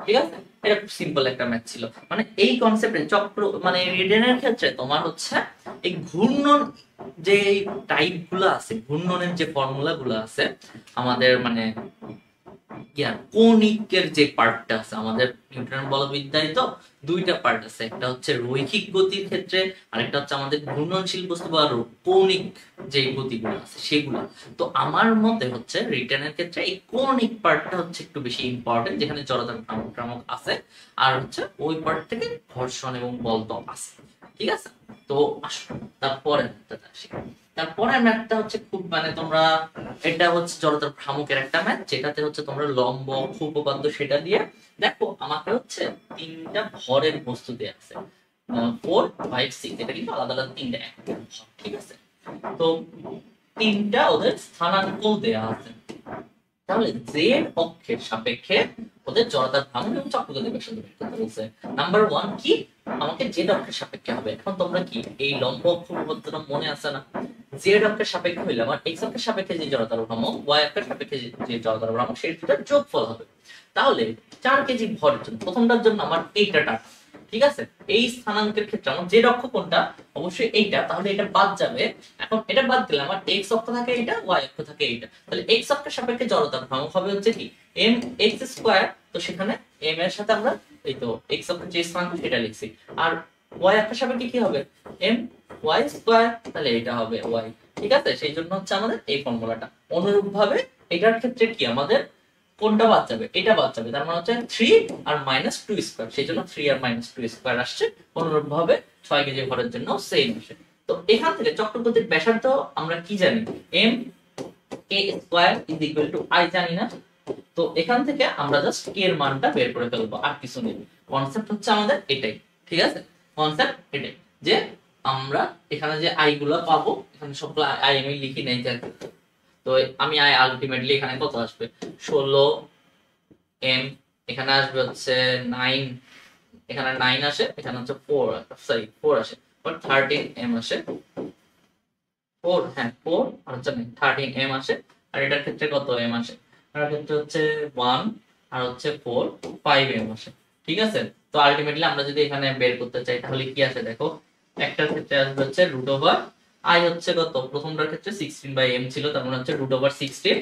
ঠিক আছে, এটা খুব সিম্পল একটা ম্যাথ ছিল। মানে এই কনসেপ্টে চক্র মানে রেডিয়ানের ক্ষেত্রে তোমার হচ্ছে এই ঘূর্ণন যে টাইপ গুলো আছে, ঘূর্ণনের যে ফর্মুলা গুলো আছে আমাদের মানে কৌণিকের যে পার্টটা আছে আমাদের নিউটনের বলবিদ্যায়, তো দুইটা পার্ট আছে, একটা হচ্ছে রৈখিক গতির ক্ষেত্রে, আরেকটা হচ্ছে আমাদের ঘূর্ণনশীল বস্তু বা কৌণিক যে গতিগুলো আছে সেগুলো। তো আমার মতে হচ্ছে রিটার্নের ক্ষেত্রে এই কৌণিক পার্টটা হচ্ছে একটু বেশি ইম্পর্টেন্ট, যেখানে জড়তার ভ্রামক আছে, আর হচ্ছে ওই পার্ট থেকে ঘর্ষণ এবং বল তো আছে। ঠিক আছে, তো আসো তারপরে আসি। তারপরের ম্যাথটা হচ্ছে খুব মানে তোমরা, এটা হচ্ছে জড়তার ভ্রামকের একটা ম্যাথ, যেটাতে হচ্ছে তোমরা লম্ব অক্ষ উপপাদ্য সেটা দিয়ে দেখো, আমাকে হচ্ছে 3টা ভরের বস্তু দেয়া আছে, 4, 5, 6, এটা কিন্তু আলাদা আলাদা 3টা একটা ভর। ঠিক আছে, তো 3টা ওদের স্থানাঙ্ক দেয়া আছে, তাহলে জেড অক্ষের সাপেক্ষে ওদের জড়তার ভ্রমণ এবং চক্রগতির বেগ বের করতে বলছে। নাম্বার 1 কি, আমাকে জেড অক্ষের সাপেক্ষে হবে। এখন তোমরা কি এই লম্ব অক্ষ উপপাদ্যটা মনে আছে না? জেড অক্ষের সাপেক্ষে হইলে আমার এক্স অক্ষের সাপেক্ষে যে জড়তার ভ্রমণ, ওয়াই অক্ষের সাপেক্ষে যে জড়তার ভ্রমণ, সেটার যোগফল হবে। তাহলে 4 কেজি ভরের জন্য প্রথমটার জন্য আমার এইটা টাকা, ঠিক আছে? এই স্থানাঙ্কের ক্ষেত্রে আমার জেড অক্ষ কোনটা, অবশ্যই এইটা, তাহলে এটা বাদ যাবে। এখন এটা বাদ দিলে আমার এক্স অক্ষ থাকে এইটা, ওয়াই অক্ষ থাকে এইটা, তাহলে এক্স অক্ষের সাপেক্ষে জড়তার ভ্রমণ হবে হচ্ছে কি এম এক্স স্কয়ার। তো সেখানে এম এর সাথে আমরা এই তো এক্স অক্ষের যে স্থানাঙ্ক সেটা লিখছি, আর ওয়াই অক্ষের সাপেক্ষে কি হবে এম ওয়াই স্কয়ার, তাহলে এটা হবে ওয়াই, ঠিক আছে? সেই জন্য হচ্ছে আমাদের এই ফর্মুলাটা। অনুরূপ ভাবে এটার ক্ষেত্রে কি আমাদের কোনটা বাদ যাবে, এটা বাদ যাবে, তার মানে হচ্ছে 3 আর -2 স্কয়ার, সেই জন্য 3 আর -2 স্কয়ার আসছে। অনুরূপ ভাবে 6 কেজি ভরের জন্য সেম আসে। তো এখান থেকে চক্রগতির ব্যাসার্ধ আমরা কি জানি, m k square is equal two i জানি না? তো এখান থেকে আমরা জাস্ট k এর মানটা বের করে ফেলবো, আর কিছু নেই। কনসেপ্ট হচ্ছে আমাদের এটাই, ঠিক আছে? কনসেপ্ট এটাই যে আমরা এখানে যে i গুলো পাবো, এখানে সবগুলো i আমি লিখি নাই, তো আমি i আলটিমেটলি এখানে কত আসবে 16 m, এখানে আসবে হচ্ছে 9, এখানে 9 আসে, এখানে হচ্ছে 4 সরি 4 আসে, বাট 13 m আসে, 4 হ্যাঁ 4 আর হচ্ছে 13 m আসে। আর এটার ক্ষেত্রে কত m আসে, এটার ক্ষেত্রে হচ্ছে 1 আর হচ্ছে 4 5 m আসে, ঠিক আছে? তো আলটিমেটলি আমরা যদি এখানে বের করতে চাই তাহলে কি আসে দেখো, একটার ক্ষেত্রে আসবে হচ্ছে √i হচ্ছে কত, প্রথমটার ক্ষেত্রে 16/m ছিল, তার মানে হচ্ছে √16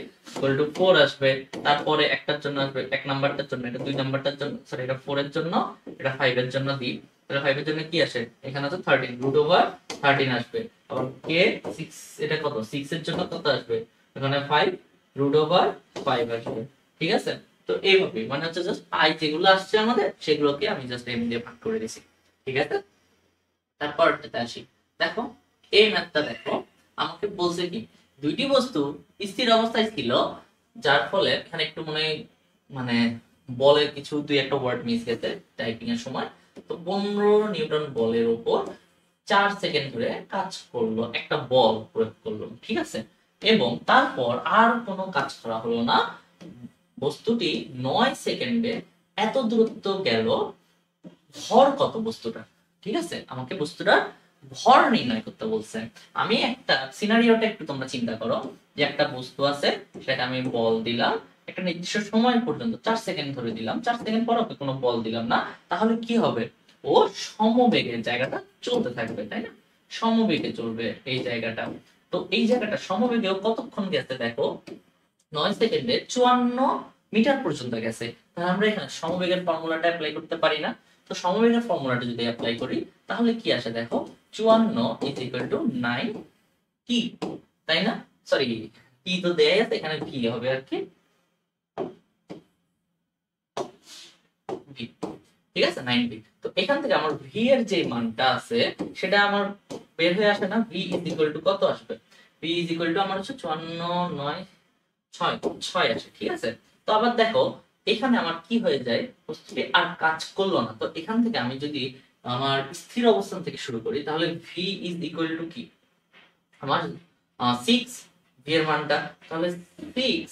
4 আসবে। তারপরে একটার জন্য আসবে, এক নাম্বারটার জন্য, এটা দুই নাম্বারটার জন্য, সরি এটা 4 এর জন্য, এটা 5 এর জন্য দিই, তাহলে 5 এর জন্য কি আসে, এখানে আছে 13 √13 আসবে। আবার k 6, এটা কত 6 এর জন্য কত আসবে, এখানে 5 √5 আসবে, ঠিক আছে? তো এইভাবে মানে হচ্ছে জাস্ট i যেগুলো আসছে আমাদের সেগুলোকে আমি জাস্ট m দিয়ে ভাগ করে দিছি, ঠিক আছে? তারপরটাতে আসি, দেখো এই ম্যাথটা দেখো, আমাকে বলছে কি দুইটি বস্তু স্থির অবস্থায় ছিল, যার ফলে এখানে একটু মানে বলে কিছু দুই একটা ওয়ার্ড মিস গেছে টাইপিং এর সময়। তো 15 নিউটন বলের উপর 4 সেকেন্ড ধরে কাজ করলো, একটা বল প্রয়োগ করলো, ঠিক আছে? এবং তারপর আর কোনো কাজ করা হলো না, বস্তুটি 9 সেকেন্ডে এত দূরত্ব গেল, ভর কত বস্তুটা, ঠিক আছে? আমাকে বস্তুটার ভর নির্ণয় করতে বলছে। আমি একটা সিনারিওটা একটু তোমরা চিন্তা করো, যে একটা বস্তু আছে, সেটা আমি বল দিলাম একটা নির্দিষ্ট সময় পর্যন্ত, 4 সেকেন্ড ধরে দিলাম, 4 সেকেন্ড পর ওকে কোনো বল দিলাম না, তাহলে কি হবে, ও সমবেগে জায়গাটা চলতে থাকবে, তাই না? সমবেগে চলবে এই জায়গাটা। তো এই জায়গাটা সমবেগে কতক্ষণ গেছে দেখো, 9 সেকেন্ডে 54 মিটার পর্যন্ত গেছে। তাহলে আমরা এখানে সমবেগের ফর্মুলাটা অ্যাপ্লাই করতে পারি না? তো সমবেগের ফর্মুলাটা যদি অ্যাপ্লাই করি তাহলে কি আসে দেখো, 54 = 9 কি, তাই না? সরি কি তো দেয়াই আছে, এখানে ভি হবে আর কি, ভি, ঠিক আছে 9 ভি। তো এখান থেকে আমার ভি এর যে মানটা আছে সেটা আমার বের হয়ে আসে না, ভি কত আসবে, ভি আমার হচ্ছে 54 9 6 আসে, ঠিক আছে? তো আবার দেখো এখানে আমার কি হয়ে যায়, বস্তুটি আর কাজ করলো না। তো এখান থেকে আমি যদি আমার স্থির অবস্থান থেকে শুরু করি তাহলে ভি কি আমার 6, ভি এর মানটা, তাহলে 6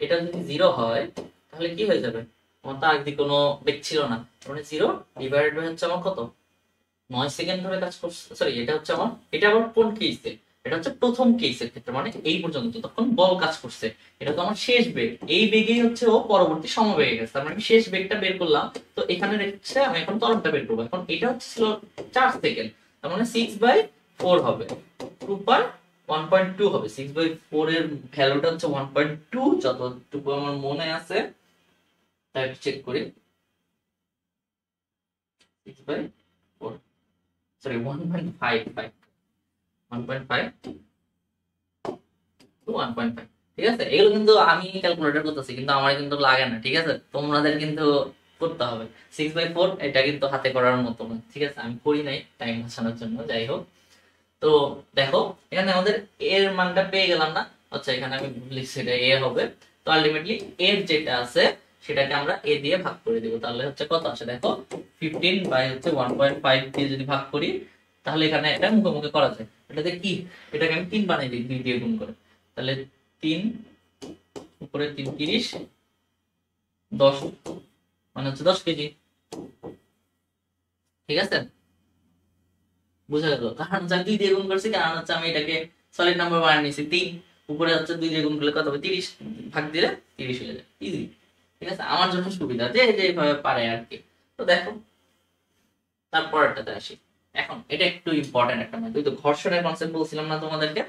এটা যদি 0 হয় তাহলে কি হয়ে যাবে, আমার তো আগে কোনো বেগ ছিল না, মানে 0 ডিভাইডেড বাই হচ্ছে আমার কত 9 সেকেন্ড ধরে কাজ করছে, সরি এটা হচ্ছে আমার, এটা আবার কোন কেসে, এটা হচ্ছে প্রথম কেসের ক্ষেত্রে, মানে এই পর্যন্ত তখন বল কাজ করছে, এটা তো আমার শেষ বেগ, এই বেগেই হচ্ছে ও পরবর্তী সমবেগে গেছে, তার মানে আমি শেষ বেগটা বের করলাম। তো এখানে রেখেছে আমি এখন ত্বরণটা বের করবো, এখন এটা হচ্ছে ছিল 4 সেকেন্ড, তার মানে 6/4 হবে, 1.2 হবে, 6/4 এর ভ্যালুটা হচ্ছে 1.2, যতটুকু আমার মনে আছে তাই চেক করি, 6/4 সরি 1.5 টু 1.5, ঠিক আছে? এগুলো কিন্তু আমি ক্যালকুলেটর করতেছি, কিন্তু আমার কিন্তু লাগে না, ঠিক আছে? তোমাদের কিন্তু করতে হবে। 6/4 এটা কিন্তু হাতে করার মতো না, ঠিক আছে? আমি করি নাই টাইম বাঁচানোর জন্য, যাই হোক। তো দেখো এখানে আমাদের এর মানটা পেয়ে গেলাম না, আচ্ছা এখানে আমি লিখছি এটা এ হবে। তো আলটিমেটলি এর যেটা আছে সেটাকে আমরা এ দিয়ে ভাগ করে দিব, তাহলে হচ্ছে কত আসে দেখো, 15/1.5 দিয়ে যদি ভাগ করি তাহলে এখানে এটা মুখে মুখে করা যায়, এটাতে কি, এটাকে আমি 3 বানিয়ে দিই 2 দিয়ে গুণ করে, তাহলে 3 করে 3 30 10 মানে হচ্ছে 10 কেজি। ঠিক আছে, বুঝা গেল? কারণ আমি 2 দিয়ে গুণ করছি, কারণ হচ্ছে আমি এটাকে সলিড নাম্বার বানিয়ে নিয়েছি 3, উপরে হচ্ছে 2 দিয়ে গুণ করলে কত হবে 30, ভাগ দিলে 30 হয়ে যায়, ইজি। ঠিক আছে, আমার জন্য সুবিধা যে যেভাবে পারে আর কি। তো দেখো তারপরটাতে আসি। এখন এটা একটু ইম্পর্টেন্ট একটা ম্যাথ, ওই তো ঘর্ষণের কনসেপ্ট বলছিলাম না তোমাদেরকে,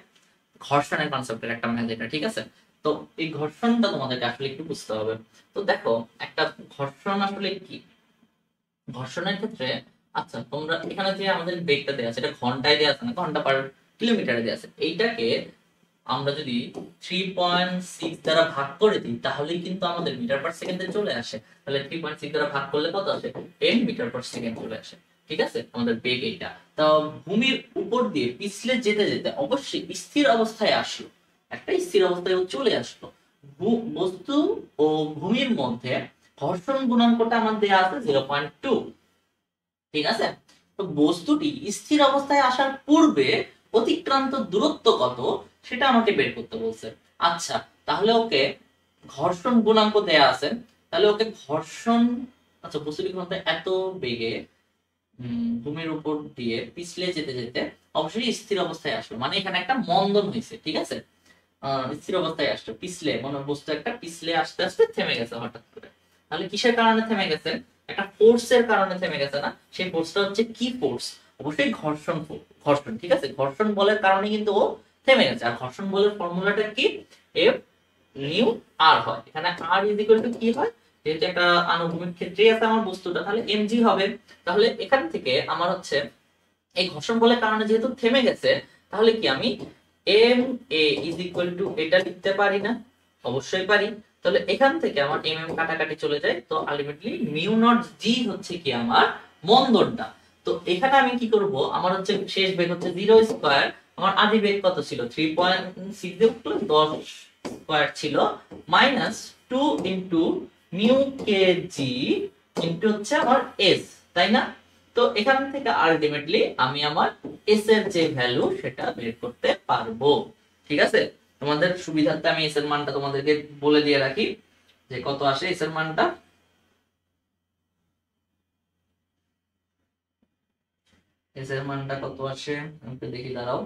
ঘর্ষণের কনসেপ্টের একটা ম্যাথ এটা। ঠিক আছে, তো এই ঘর্ষণটা তোমাদেরকে আসলে একটু বুঝতে হবে। তো দেখো একটা ঘর্ষণ আসলে কি, ঘর্ষণের ক্ষেত্রে আচ্ছা তোমরা এখানে যে আমাদের বেগটা দেওয়া আছে এটা ঘন্টায় দেওয়া আছে না, ঘন্টা পার কিলোমিটারে দেওয়া আছে। এইটাকে আমরা যদি 3.6 দ্বারা ভাগ করে দিই তাহলে কিন্তু আমাদের মিটার পার সেকেন্ডে চলে আসে। তাহলে 3.6 দ্বারা ভাগ করলে কত আসে? 10 মিটার পার সেকেন্ড চলে আসে। ঠিক আছে, আমাদের বেগ এইটা। তো ভূমির উপর দিয়ে পিছলে যেতে যেতে অবশ্যই স্থির অবস্থায় আসলো, একটা স্থির অবস্থায় চলে আসলো। বস্তু ও ভূমির মধ্যে ঘর্ষণ গুণাঙ্কটা আমার দেয়া আছে 0.2। ঠিক আছে, তো বস্তুটি স্থির অবস্থায় আসার পূর্বে অতিক্রান্ত দূরত্ব কত সেটা আমাকে বের করতে বলছে। আচ্ছা তাহলে ওকে ঘর্ষণ গুণাঙ্ক দেয়া আছে, তাহলে ওকে ঘর্ষণ, আচ্ছা বস্তুটি ঘন্টায় এত বেগে ভূমির উপর দিয়ে পিছলে যেতে যেতে অবশ্যই স্থির অবস্থায় আসলো, মানে এখানে একটা মন্দন হয়েছে। ঠিক আছে, স্থির অবস্থায় আসলো, পিছলে মানে বস্তু একটা পিছলে আস্তে আস্তে থেমে গেছে হঠাৎ করে। তাহলে কিসের কারণে থেমে গেছে? একটা ফোর্সের কারণে থেমে গেছে না? সেই ফোর্সটা হচ্ছে কি ফোর্স? অবশ্যই ঘর্ষণ ঘর্ষণ। ঠিক আছে, ঘর্ষণ বলের কারণে কিন্তু ও থেমে গেছে। আর ঘর্ষণ বলের ফর্মুলাটা কি? এফ নিউ আর হয়। এখানে আর ইজ ইকুয়াল টু কি হয়? যেহেতু একটা আনুভূমিক ক্ষেত্রেই আছে আমার বস্তুটা, তাহলে এমজি হবে। তাহলে এখান থেকে আমার হচ্ছে এই ঘর্ষণ বলের কারণে যেহেতু থেমে গেছে, তাহলে কি আমি M A is equal to এটা লিখতে পারি না? অবশ্যই পারি। তাহলে এখান থেকে আমার এম এম কাটাকাটি চলে যায়, তো আলটিমেটলি মিউ নট জি হচ্ছে কি আমার মন্দনটা। তো এখানে আমি কি করব, আমার হচ্ছে শেষ বেগ হচ্ছে 0 স্কয়ার, আমার আদি বেগ কত ছিল 3.6 দিয়ে 10 স্কয়ার ছিল, minus 2 into mu KG into হচ্ছে আমার এস, তাই না? তো এখান থেকে আলটিমেটলি আমি আমার এস এর যে ভ্যালু সেটা বের করতে পারবো। ঠিক আছে, তোমাদের সুবিধার্থে আমি এস এর মানটা তোমাদেরকে বলে দিয়ে রাখি যে কত আসে এস এর মানটা। এস এর মানটা কত আসে আমি একটু দেখি, দাঁড়াও।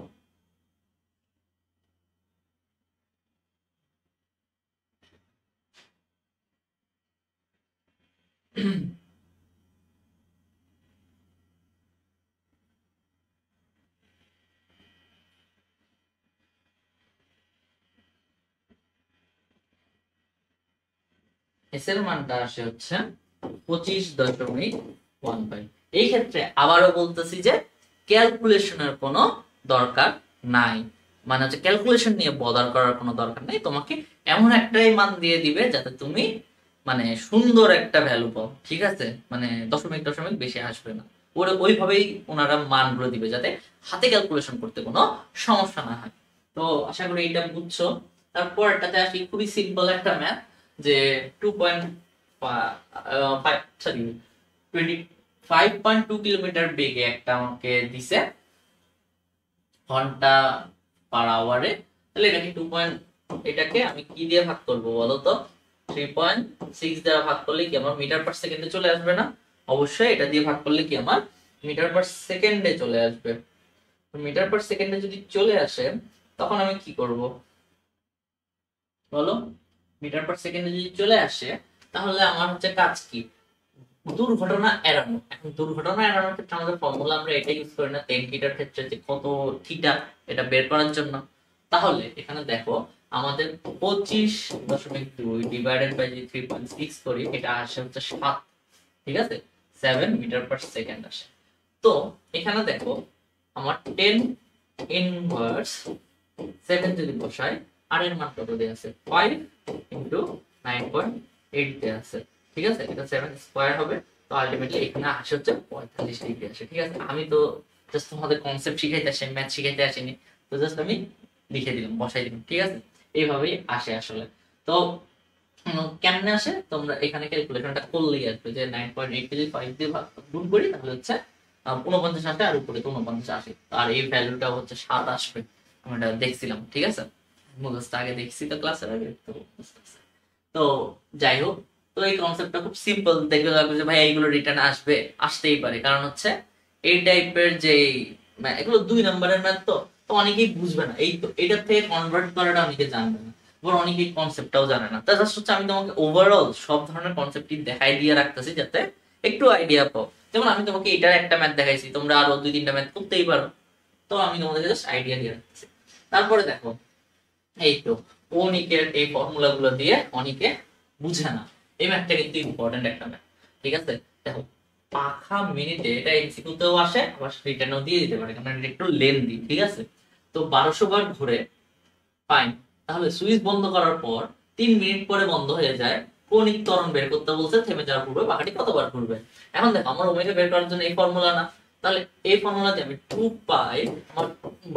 এস এর মানটা আসে হচ্ছে 25.15। এই ক্ষেত্রে আবারও বলতেছি যে ক্যালকুলেশনের কোনো দরকার নাই, মানে হচ্ছে ক্যালকুলেশন নিয়ে বদার করার কোনো দরকার নেই। তোমাকে এমন একটাই মান দিয়ে দিবে যাতে তুমি মানে সুন্দর একটা ভ্যালু পাও। ঠিক আছে, মানে দশমিক দশমিক বেশি আসবে না, ওরা ওইভাবেই ওনারা মানগুলো দিবে যাতে হাতে ক্যালকুলেশন করতে কোনো সমস্যা না হয়। তো আশা করি এটা বুঝছো। তারপরটাতে আসি, খুবই সিম্পল একটা ম্যাথ, যে 25.2 কিলোমিটার বেগে একটা আমাকে দিছে ঘন্টা পার আওয়ারে। তাহলে এটাকে এটাকে আমি কি দিয়ে ভাগ করব বলো তো? 3.6 দ্বারা ভাগ করলে কি আমার মিটার পার সেকেন্ডে চলে আসবে না? অবশ্যই এটা দিয়ে ভাগ করলে কি আমার মিটার পার সেকেন্ডে চলে আসবে। মিটার পার সেকেন্ডে যদি চলে আসে তখন আমি কি করব বলো? মিটার পার সেকেন্ডে যদি চলে আসে তাহলে আমার হচ্ছে কাজ কি? দুর্ঘটনা এড়ানো। এখন দুর্ঘটনা এড়ানোর ক্ষেত্রে আমাদের ফর্মুলা আমরা এটা ইউজ করি না টেন থিটার ক্ষেত্রে যে কত থিটা এটা বের করার জন্য? তাহলে এখানে দেখো আমাদের 25.2 ডিভাইডেড বাই 3.6 করি, এটা আসে হচ্ছে 7। ঠিক আছে, 7 মিটার পার সেকেন্ড আসে। তো এখানে দেখো আমার 10 ইনভার্স 7 যদি বসাই, আর এর মান কত দেয়া আছে? 5 ইনটু 9.8 দেয়া আছে। ঠিক আছে, এটা 7 স্কয়ার হবে। তো আলটিমেটলি এখানে আসে হচ্ছে 45 ডিগ্রি আসে। ঠিক আছে, আমি তো জাস্ট তোমাদের কনসেপ্ট শিখাইতে আসি, ম্যাথ শিখাইতে আসিনি, তো জাস্ট আমি লিখে দিলাম, বসাই দিলাম। ঠিক আছে, এইভাবেই আসে আসলে। তো কেমনে আসে তোমরা এখানে ক্যালকুলেশনটা করলেই আসবে যে 9.8 কে যদি 5 দিয়ে গুণ করি তাহলে হচ্ছে 49 আসে, আর উপরে তো 49 আসে, আর এই ভ্যালুটা হচ্ছে 7 আসবে। আমি এটা দেখছিলাম। ঠিক আছে, মুখস্থ আগে দেখছি তো ক্লাসের আগে, তো তো যাই হোক, তো এই কনসেপ্টটা খুব সিম্পল, দেখবে লাগবে যে ভাই এইগুলো রিটার্ন আসবে, আসতেই পারে, কারণ হচ্ছে এই টাইপের যে এগুলো 2 নম্বরের ম্যাথ, তো তো অনেকেই বুঝবে না, এই তো এটার থেকে কনভার্ট করাটা অনেকে জানবে না, আবার অনেকেই কনসেপ্টটাও জানে না। তা জাস্ট হচ্ছে আমি তোমাকে ওভারঅল সব ধরনের কনসেপ্টই দেখাই দিয়ে রাখতেছি যাতে একটু আইডিয়া পাও। যেমন আমি তোমাকে এটার একটা ম্যাথ দেখাইছি, তোমরা আরো 2-3টা ম্যাথ করতেই পারো, তো আমি তোমাদেরকে জাস্ট আইডিয়া দিয়ে রাখতেছি। তারপরে দেখো, এই তো অনিকের এই ফর্মুলা গুলো দিয়ে অনেকে বুঝে না, এই ম্যাথটা কিন্তু ইম্পর্টেন্ট একটা ম্যাথ, ঠিক আছে। দেখো, পাখা মিনিটে, এটা এমসিকিউতেও আসে, আবার রিটার্নও দিয়ে দিতে পারে, কারণ এটা একটু লেন্দি, ঠিক আছে। তো 1200 বার ঘুরে, ফাইন, তাহলে সুইচ বন্ধ করার পর 3 মিনিট পরে বন্ধ হয়ে যায়, কৌণিক ত্বরণ বের করতে বলছে, থেমে যাওয়ার পূর্বে পাখাটি কতবার ঘুরবে। এখন দেখো, আমার ওমেগা বের করার জন্য এই ফর্মুলা না, তাহলে এই ফর্মুলাতে আমি 2 পাই আমার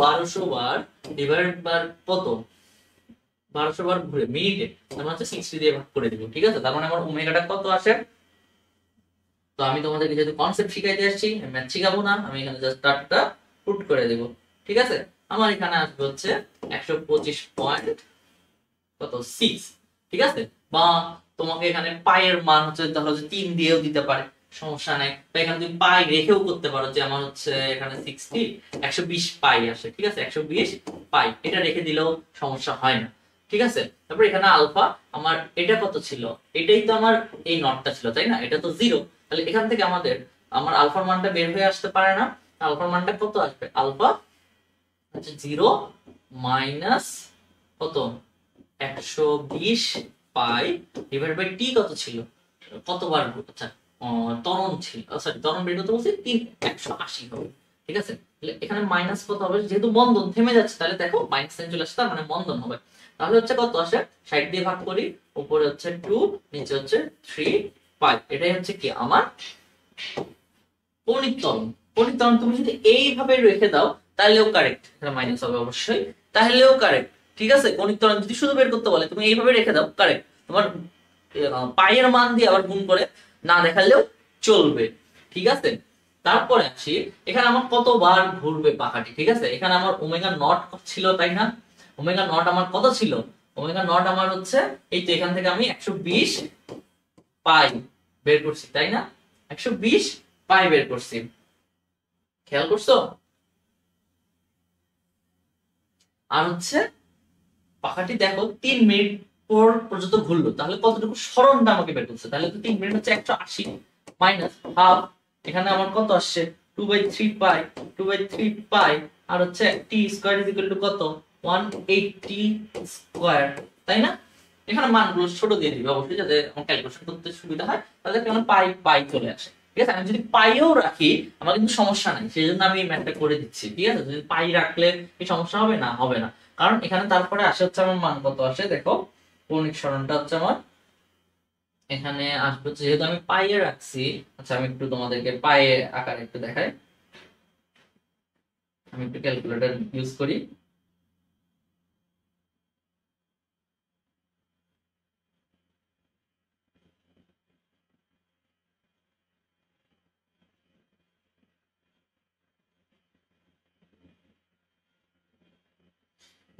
1200 বার ডিভাইড বাই কত, 1200 বার ঘুরে মিনিটে, তার মানে হচ্ছে 60 দিয়ে ভাগ করে দিব, ঠিক আছে। তার মানে আমার ওমেগাটা কত আসে। তো আমি তোমাদেরকে যেহেতু কনসেপ্ট শিখাইতে আসছি, ম্যাথ শিখাবো না, আমি এখানে জাস্ট টার্টটা পুট করে দেব, ঠিক আছে। আমার এখানে আসবে হচ্ছে 125 পয়েন্ট কত 6, ঠিক আছে। বা তোমাকে এখানে পায়ের মান হচ্ছে ধরো যে 3 দিয়েও দিতে পারে, সমস্যা নাই। বা এখানে তুমি পাই রেখেও করতে পারো, যে আমার হচ্ছে এখানে 60 120 পাই আসে, ঠিক আছে, 120 পাই, এটা রেখে দিলেও সমস্যা হয় না, ঠিক আছে। তারপর এখানে আলফা, আমার এটা কত ছিল, এটাই তো আমার এই নটটা ছিল, তাই না, এটা তো 0, তাহলে এখান থেকে আমার আলফার মানটা বের হয়ে আসতে পারে না। আলফার মানটা কত আসবে, আলফা হচ্ছে 0 মাইনাস কত 120 পাই ডিভাইড বাই টি, কত ছিল, কতবার, আচ্ছা ত্বরণ ছিল, সরি ত্বরণ বের করতে বলছি 180 হবে, ঠিক আছে। তাহলে এখানে মাইনাস কত হবে, যেহেতু বন্ধন থেমে যাচ্ছে, তাহলে দেখো মাইনাস সাইন চলে আসছে, তার মানে বন্ধন হবে। তাহলে হচ্ছে কত আসে, 60 দিয়ে ভাগ করি, উপরে হচ্ছে 2, নিচে হচ্ছে 3 পাই, এটাই হচ্ছে কি আমার কৌণিক ত্বরণ। কৌণিক ত্বরণ তুমি যদি এইভাবে রেখে দাও তাহলেও কারেক্ট, এটা মাইনাস হবে অবশ্যই, তাহলেও কারেক্ট, ঠিক আছে। কৌণিক ত্বরণ যদি শুধু বের করতে বলে তুমি এইভাবে রেখে দাও, কারেক্ট। তোমার পায়ের মান দিয়ে আবার গুণ করে না দেখালেও চলবে, ঠিক আছে। তারপরে আসি, এখানে আমার কতবার ঘুরবে পাখাটি, ঠিক আছে। এখানে আমার ওমেগা নট ছিল, তাই না, ওমেগা নট আমার কত ছিল, ওমেগা নট আমার হচ্ছে এই তো এখান থেকে আমি 120 পাই বের করছি, তাই না, 120 পাই বের করছি, খেয়াল করছো। আর হচ্ছে পাখাটি দেখো 3 মিনিট পর পর্যন্ত ঘুরলো, তাহলে কতটুকু সরণটা আমাকে বের করছে, তাহলে তো 3 মিনিট হচ্ছে 180 মাইনাস হাফ, এখানে আমার কত আসছে 2/3 পাই, 2/3 পাই, আর হচ্ছে টি স্কয়ার ইজ ইকুয়াল টু কত 180 স্কয়ার, তাই না। এখানে মানগুলো ছোট দিয়ে দিবে অবশ্যই, যাতে আমার ক্যালকুলেশন করতে সুবিধা হয়, তাহলে কেমন পাই পাই চলে আসে, ঠিক আছে। আমি যদি পাইও রাখি আমার কিন্তু সমস্যা নাই, সেই জন্য আমি এই ম্যাথটা করে দিচ্ছি, ঠিক আছে। যদি পাই রাখলে কি সমস্যা হবে না, হবে না, কারণ এখানে তারপরে আসে হচ্ছে আমার মান কত আসে, দেখো কৌণিক সরণটা হচ্ছে আমার এখানে আসবে, যেহেতু আমি পাইয়ে রাখছি। আচ্ছা আমি একটু তোমাদেরকে পাইয়ে আকারে একটু দেখাই, আমি একটু ক্যালকুলেটর ইউজ করি।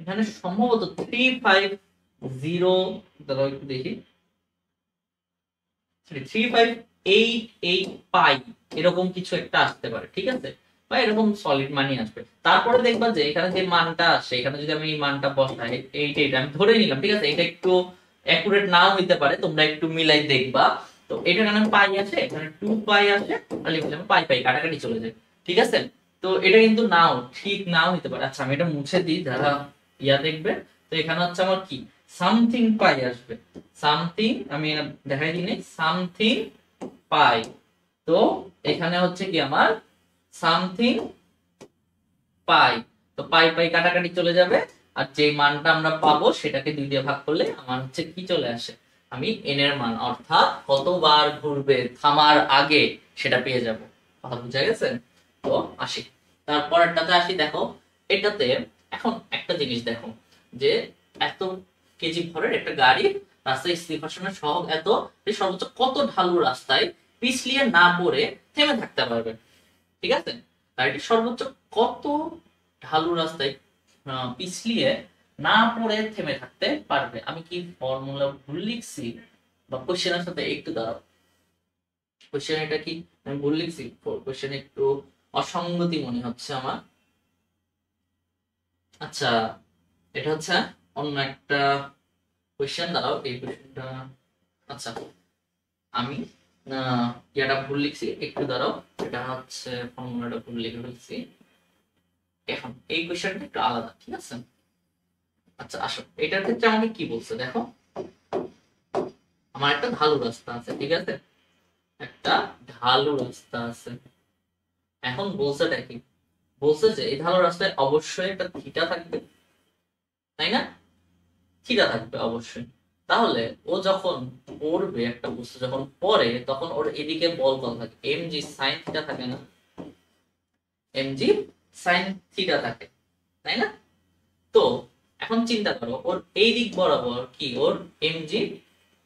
এখানে সম্ভবত 350, দাঁড়াও একটু দেখি, 3588 পাই এরকম কিছু একটা আসতে পারে, ঠিক আছে, বা এরকম সলিড মানই আসবে। তারপরে দেখবা যে এখানে যে মানটা আসে, এখানে যদি আমি এই মানটা বসাই, এইটা আমি ধরে নিলাম, ঠিক আছে। এটা একটু অ্যাকুরেট নাও হইতে পারে, তোমরা একটু মিলাই দেখবা। তো এটা এখানে পাই আছে, এখানে 2 পাই আছে, আর লিখলাম পাই পাই কাটাকাটি চলে যায়, ঠিক আছে। তো এটা কিন্তু নাও ঠিক নাও হইতে পারে। আচ্ছা আমি এটা মুছে দিই, যারা ইয়া দেখবে। তো এখানে হচ্ছে আমার কি সামথিং পাই আসবে, সামথিং, আমি দেখাই দিই সামথিং পাই। তো এখানে হচ্ছে কি আমার সামথিং পাই, তো পাই পাই কাটাকাটি চলে যাবে, আর যে মানটা আমরা পাবো সেটাকে 2 দিয়ে ভাগ করলে আমার হচ্ছে কি চলে আসে, আমি এন এর মান অর্থাৎ কতবার ঘুরবে থামার আগে সেটা পেয়ে যাব। কথা বুঝা গেছে। তো আসি তারপরেরটাতে আসি, দেখো এটাতে এখন একটা জিনিস দেখো, যে এত কেজি ভরের একটা গাড়ি রাস্তায় স্থির ভারসাম্যের সহগ এত, সর্বোচ্চ কত ঢালু রাস্তায় পিছলিয়ে না পড়ে থেমে থাকতে পারবে, ঠিক আছে। গাড়িটি সর্বোচ্চ কত ঢালু রাস্তায় পিছলিয়ে না পড়ে থেমে থাকতে পারবে। আমি কি ফর্মুলা ভুল লিখছি বা কোশ্চেনের সাথে একটু দাঁড়াও, কোশ্চেন এটা কি আমি ভুল লিখছি, কোশ্চেন একটু অসঙ্গতি মনে হচ্ছে আমার। আচ্ছা এটা হচ্ছে অন্য একটা কোশ্চেন, দাঁড়াও এই কোশ্চেনটা, আচ্ছা আমি ইয়াটা ভুল লিখছি, একটু দাঁড়াও, এটা হচ্ছে ফর্মুলাটা ভুল লিখে ফেলছি। এখন এই কোশ্চেনটা একটু আলাদা, ঠিক আছে? আচ্ছা আসো, এটার ক্ষেত্রে আমাকে কি বলছে দেখো, আমার একটা ঢালু রাস্তা আছে, ঠিক আছে, একটা ঢালু রাস্তা আছে। এখন বলছেটা কি, বলছে যে এই ঢালু রাস্তায় অবশ্যই একটা থিটা থাকবে, তাই না? থিটা থাকবে অবশ্যই। তাহলে ও যখন পড়বে, একটা বস্তু যখন পড়ে, তখন ওর এদিকে বল কত থাকে, এম জি সাইন থিটা থাকে না, এম জি সাইন থিটা থাকে, তাই না? তো এখন চিন্তা করো, ওর এই দিক বরাবর কি ওর এম জি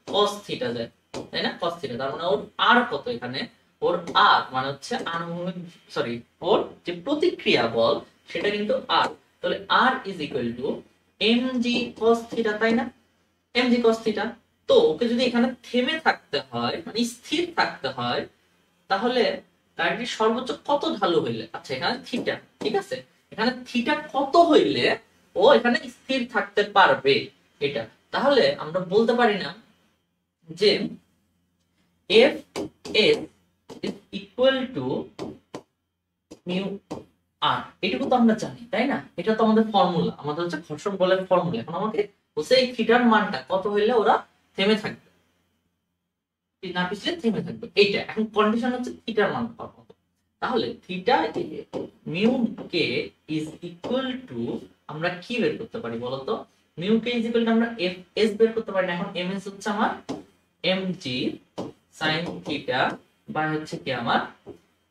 কস থিটা যায়, তাই না? কস থিটা, তার মানে ওর আর কত এখানে, ওর আর মানে হচ্ছে আনুভূমিক, সরি, ওর যে প্রতিক্রিয়া বল সেটা কিন্তু আর। তাহলে R is equal to M G cos theta, তাই না? M G cos theta. তো ওকে যদি এখানে থেমে থাকতে হয়, মানে স্থির থাকতে হয়, তাহলে গাড়িটি সর্বোচ্চ কত ঢালু হইলে, আচ্ছা এখানে থিটা, ঠিক আছে, এখানে থিটা কত হইলে ও এখানে স্থির থাকতে পারবে, এটা। তাহলে আমরা বলতে পারি না যে F S is equal to mu R, এটুকু তো আমরা জানি, তাই না? এটা তো আমাদের ফর্মুলা, আমাদের হচ্ছে ঘর্ষণ বলের ফর্মুলা। এখন আমাকে বলছে এই থিটার মানটা কত হইলে ওরা থেমে থাকবে, না পিছলে থেমে থাকবে, এইটা। এখন কন্ডিশন হচ্ছে থিটার মান কত। তাহলে theta mu K is equal to, আমরা কি বের করতে পারি বলতো? Mu K is equal to আমরা এফ এস বের করতে পারি না। এখন এম এস হচ্ছে আমার M G sine theta by হচ্ছে কি আমার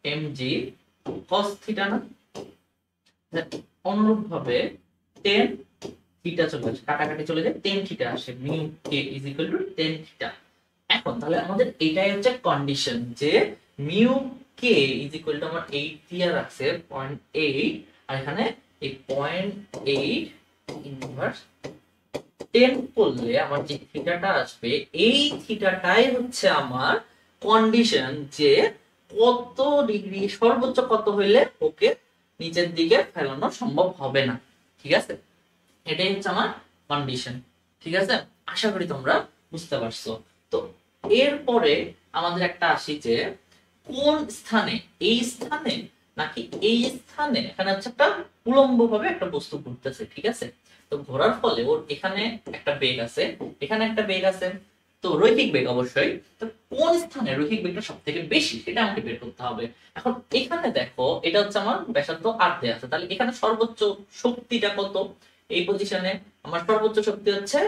এম জি কস থিটা, না? অনুরূপ ভাবে টেন থিটা চলে আসে, কাটাকাটি চলে যায়, টেন থিটা আসে, mu K is equal two tan theta. এখন তাহলে আমাদের এটাই হচ্ছে কন্ডিশন যে mu K is equal two আমার 8 দিয়া রাখছে 0.8, আর এখানে এই 0.8 ইনভার্স 10 করলে আমার যে থিটাটা আসবে, এই থিটাটাই হচ্ছে আমার কন্ডিশন যে কত ডিগ্রি সর্বোচ্চ কত হইলে ওকে নিচের দিকে ফেলানো সম্ভব হবে না, ঠিক আছে? এটাই হচ্ছে আমার কন্ডিশন, ঠিক আছে? আশা করি তোমরা বুঝতে পারছো। তো এরপরে আমাদের একটা আসি যে কোন স্থানে, এই স্থানে নাকি এই স্থানে, এখানে হচ্ছে একটা উলম্ব ভাবে একটা বস্তু ঘুরতেছে, ঠিক আছে? তো ঘোরার ফলে ওর এখানে একটা বেগ আছে, এখানে একটা বেগ আছে, তো রৈখিক বেগ অবশ্যই। তো কোন স্থানে রৈখিক বেগটা সব থেকে বেশি সেটা আমাকে বের করতে হবে। এখন এখানে দেখো এটা হচ্ছে আমার ব্যাসার্ধ আর দেয়া আছে, তাহলে এখানে সর্বোচ্চ শক্তিটা কত? এই পজিশনে আমার সর্বোচ্চ শক্তি হচ্ছে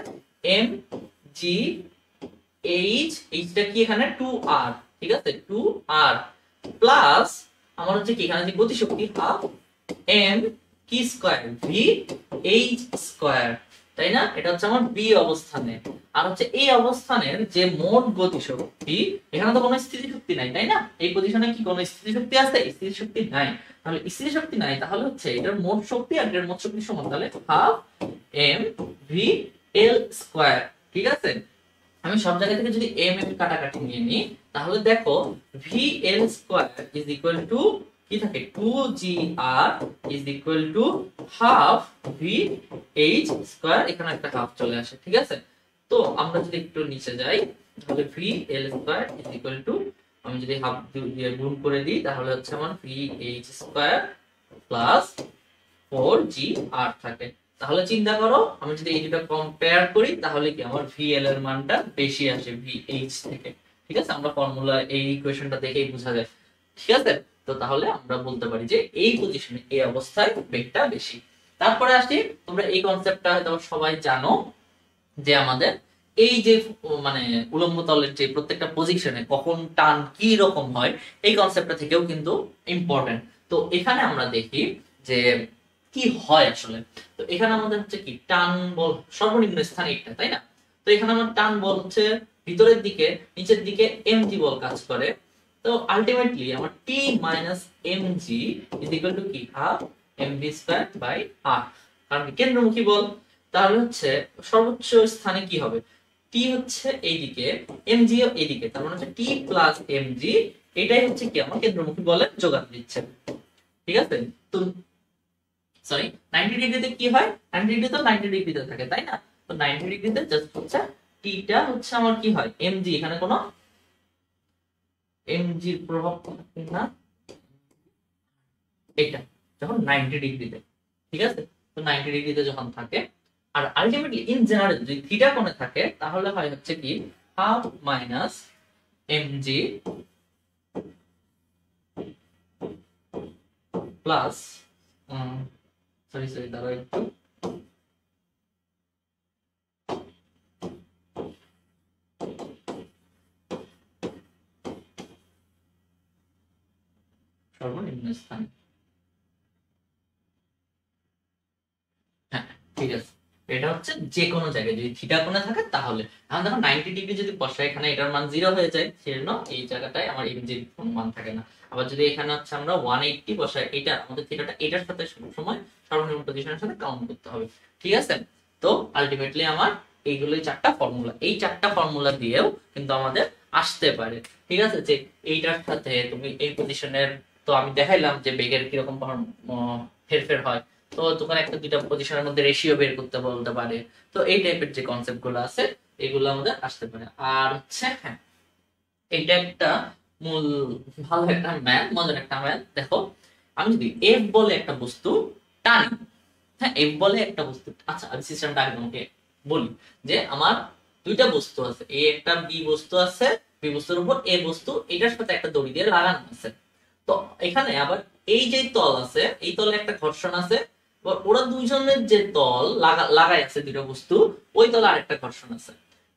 এম জি এইচ, এইচটা কি এখানে 2r, ঠিক আছে, 2r প্লাস আমার হচ্ছে কি এখানে যে গতিশক্তি হাফ এম কি স্কয়ার ভি এইচ স্কয়ার, তাই না? এটা হচ্ছে আমার বি অবস্থানে। আর হচ্ছে এই অবস্থানের যে মোট গতিশক্তি, এখানে তো কোনো স্থিতিশক্তি নাই, তাই না? এই পজিশনে কি কোনো স্থিতিশক্তি আছে? স্থিতিশক্তি নাই। তাহলে স্থিতিশক্তি নাই, তাহলে হচ্ছে এটার মোট শক্তি আর এটার মোট শক্তি সমান, তাহলে half M V L square, ঠিক আছে? আমি সব জায়গা থেকে যদি এম এম কাটাকাটি নিয়ে নিই, তাহলে দেখো V L square is equal to কি থাকে, 2gr is equal to half V H square, এখানে একটা হাফ চলে আসে, ঠিক আছে? তো আমরা যদি একটু নিচে যাই, তাহলে V L square is equal two, আমি যদি হাফ দিয়ে গুণ করে দিই, তাহলে হচ্ছে আমার V H square plus 4gr থাকে। তাহলে চিন্তা করো, আমি যদি এই দুটো কম্পেয়ার করি, তাহলে কি আমার ভিএল এর মানটা বেশি আসে ভিএইচ থেকে, ঠিক আছে? আমরা ফর্মুলা এই ইকুয়েশনটা দেখেই বোঝা যায়, ঠিক আছে? তো তাহলে আমরা বলতে পারি যে এই পজিশনে, এই অবস্থায় বেগটা বেশি। তারপরে আসি, তোমরা এই কনসেপ্টটা হয়তো সবাই জানো যে আমাদের এই যে মানে উলম্ব তলের যে প্রত্যেকটা পজিশনে কখন টান কি রকম হয়, এই কনসেপ্টটা থেকেও কিন্তু ইম্পর্টেন্ট। তো এখানে আমরা দেখি যে কি হয় আসলে। তো এখানে আমাদের হচ্ছে কি টান বল সর্বনিম্ন স্থানে এটা, তাই না? তো এখানে আমার টান বল হচ্ছে ভিতরের দিকে, নিচের দিকে এমজি বল কাজ করে। তো আলটিমেটলি আমার T minus M G is equal to কি, half M V square by R, কারণ কি কেন্দ্রমুখী বল। তাহলে হচ্ছে সর্বোচ্চ স্থানে কি হবে, টি হচ্ছে এইদিকে, এমজি ও এইদিকে, তার মানে হচ্ছে টি প্লাস এমজি, এটাই হচ্ছে কি আমার কেন্দ্রমুখী বলের যোগান দিচ্ছে। ঠিক আছে, তো সরি 90 ডিগ্রিতে কি হয়, 90 ডিগ্রি তো 90 ডিগ্রিতে থাকে তাই না, তো 90 ডিগ্রিতে জাস্ট হচ্ছে টিটা হচ্ছে আমার কি হয় এমজি, এখানে কোনো এমজির প্রভাব থাকে না, এটা যখন 90 ডিগ্রিতে, ঠিক আছে, তো 90 ডিগ্রিতে যখন থাকে, আর আলটিমেটলি ইন জেনারেল যদি থিটা কোণে থাকে তাহলে হয় হচ্ছে কি half minus MG plus, sorry sorry দাঁড়াও একটু, সর্বনিম্ন স্থান, হ্যাঁ ঠিক আছে, এটা হচ্ছে যে কোনো জায়গায় যদি থিটা কোণে থাকে তাহলে, এখন দেখো 90 ডিগ্রি যদি বসাই এখানে এটার মান 0 হয়ে যায়, সেজন্য এই জায়গাটায় আমার এমজির কোনো মান থাকে না। আবার যদি এখানে হচ্ছে আমরা 180 বসাই, এটা আমাদের থিটাটা এটার সাথে সবসময় সর্বনিম্ন পজিশনের সাথে কাউন্ট করতে হবে। ঠিক আছে, তো আলটিমেটলি আমার এইগুলোই চারটা ফর্মুলা, এই চারটা ফর্মুলা দিয়েও কিন্তু আমাদের আসতে পারে। ঠিক আছে, যে এইটার সাথে তুমি এই পজিশনের, তো আমি দেখাইলাম যে বেগের কিরকম হেরফের হয়, তো তোমার একটা দুইটা পজিশনের মধ্যে রেশিও বের করতে বলতে পারে, তো এই টাইপের যে কনসেপ্ট গুলো আছে এগুলো আমাদের আসতে পারে। আর হচ্ছে হ্যাঁ, এটা একটা মূল ভালো একটা ম্যাথ, মজার একটা ম্যাথ। দেখো আমি যদি এফ বলে একটা বস্তু টানি, হ্যাঁ এফ বলে একটা বস্তু, আচ্ছা আমি সিস্টেমটা আগে তোমাকে বলি, যে আমার দুইটা বস্তু আছে, এ একটা বি বস্তু আছে, বি বস্তুর উপর এ বস্তু, এটার সাথে একটা দড়ি দিয়ে লাগানো আছে। তো এখানে আবার এই যে তল আছে, এই তলে একটা ঘর্ষণ আছে, ওরা দুইজনের যে তল লাগাই আছে দুটো বস্তু, ওই তলে আরেকটা ঘর্ষণ আছে।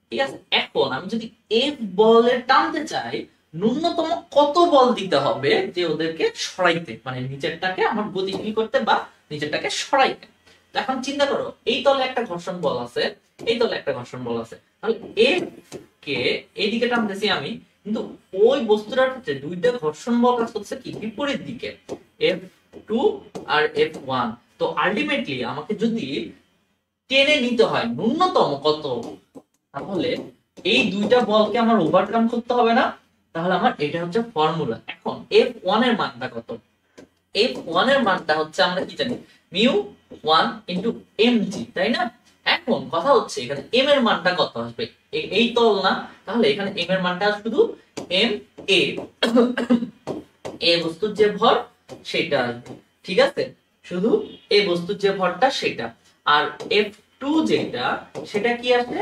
ঠিক আছে, এখন আমি যদি এফ বলে টানতে চাই, ন্যূনতম কত বল দিতে হবে যে ওদেরকে সরাইতে, মানে নিচেরটাকে আমার গতিশীল করতে বা নিচেরটাকে সরাইতে। তো এখন চিন্তা করো, এই তলে একটা ঘর্ষণ বল আছে, এই তলে একটা ঘর্ষণ বল আছে, তাহলে এফ কে এইদিকে টানতেছি আমি, কিন্তু ওই বস্তুটার ক্ষেত্রে দুইটা ঘর্ষণ বল কাজ করছে কি বিপরীত দিকে, F2 আর F1। তো আলটিমেটলি আমাকে যদি টেনে নিতে হয় ন্যূনতম কত, তাহলে এই দুইটা বলকে আমার ওভারকাম করতে হবে না, তাহলে আমার এটা হচ্ছে ফর্মুলা। এখন F1 এর মানটা কত, F1 এর মানটা হচ্ছে আমরা কি জানি মিউ 1 ইনটু mg, তাই না। এখন কথা হচ্ছে এখানে m এর মানটা কত আসবে, এই তল না, তাহলে এখানে m এর মানটা শুধু m a, এ বস্তুর যে ভর সেটা আসবে। ঠিক আছে, শুধু এই বস্তুর যে ভরটা সেটা, আর F2 যেটা সেটা কি আসে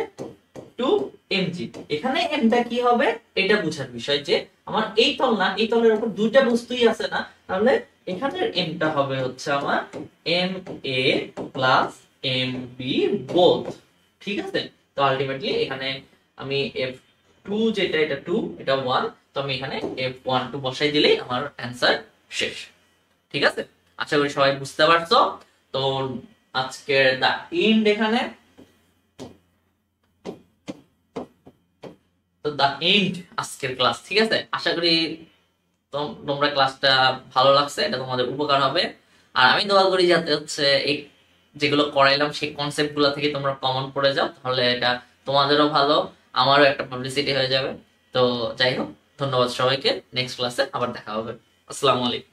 2mg, এখানে mটা কি হবে এটা বুঝার বিষয়, যে আমার এই তল না, এই তলের উপর দুইটা বস্তুই আছে না, তাহলে এখানের mটা হবে হচ্ছে আমার ma প্লাস mb বোথ। ঠিক আছে, তো আলটিমেটলি এখানে আমি F2 যেটা এটা 2 এটা 1, তো আমি এখানে F1 2 বসাই দিলেই আমার অ্যানসার শেষ। ঠিক আছে, আশা করি সবাই বুঝতে পারছো। তো আজকের দা এন্ড এখানে, তো দা এন্ড আজকের ক্লাস। ঠিক আছে, আশা করি তোমরা ক্লাসটা ভালো লাগছে, এটা তোমাদের উপকার হবে। আর আমি দোয়া করি যাতে হচ্ছে এই যেগুলো করাইলাম সেই কনসেপ্ট গুলো থেকে তোমরা কমন পড়ে যাও, তাহলে এটা তোমাদেরও ভালো, আমারও একটা পাবলিসিটি হয়ে যাবে। তো যাই হোক, ধন্যবাদ সবাইকে, নেক্সট ক্লাসে আবার দেখা হবে। আসসালামু আলাইকুম।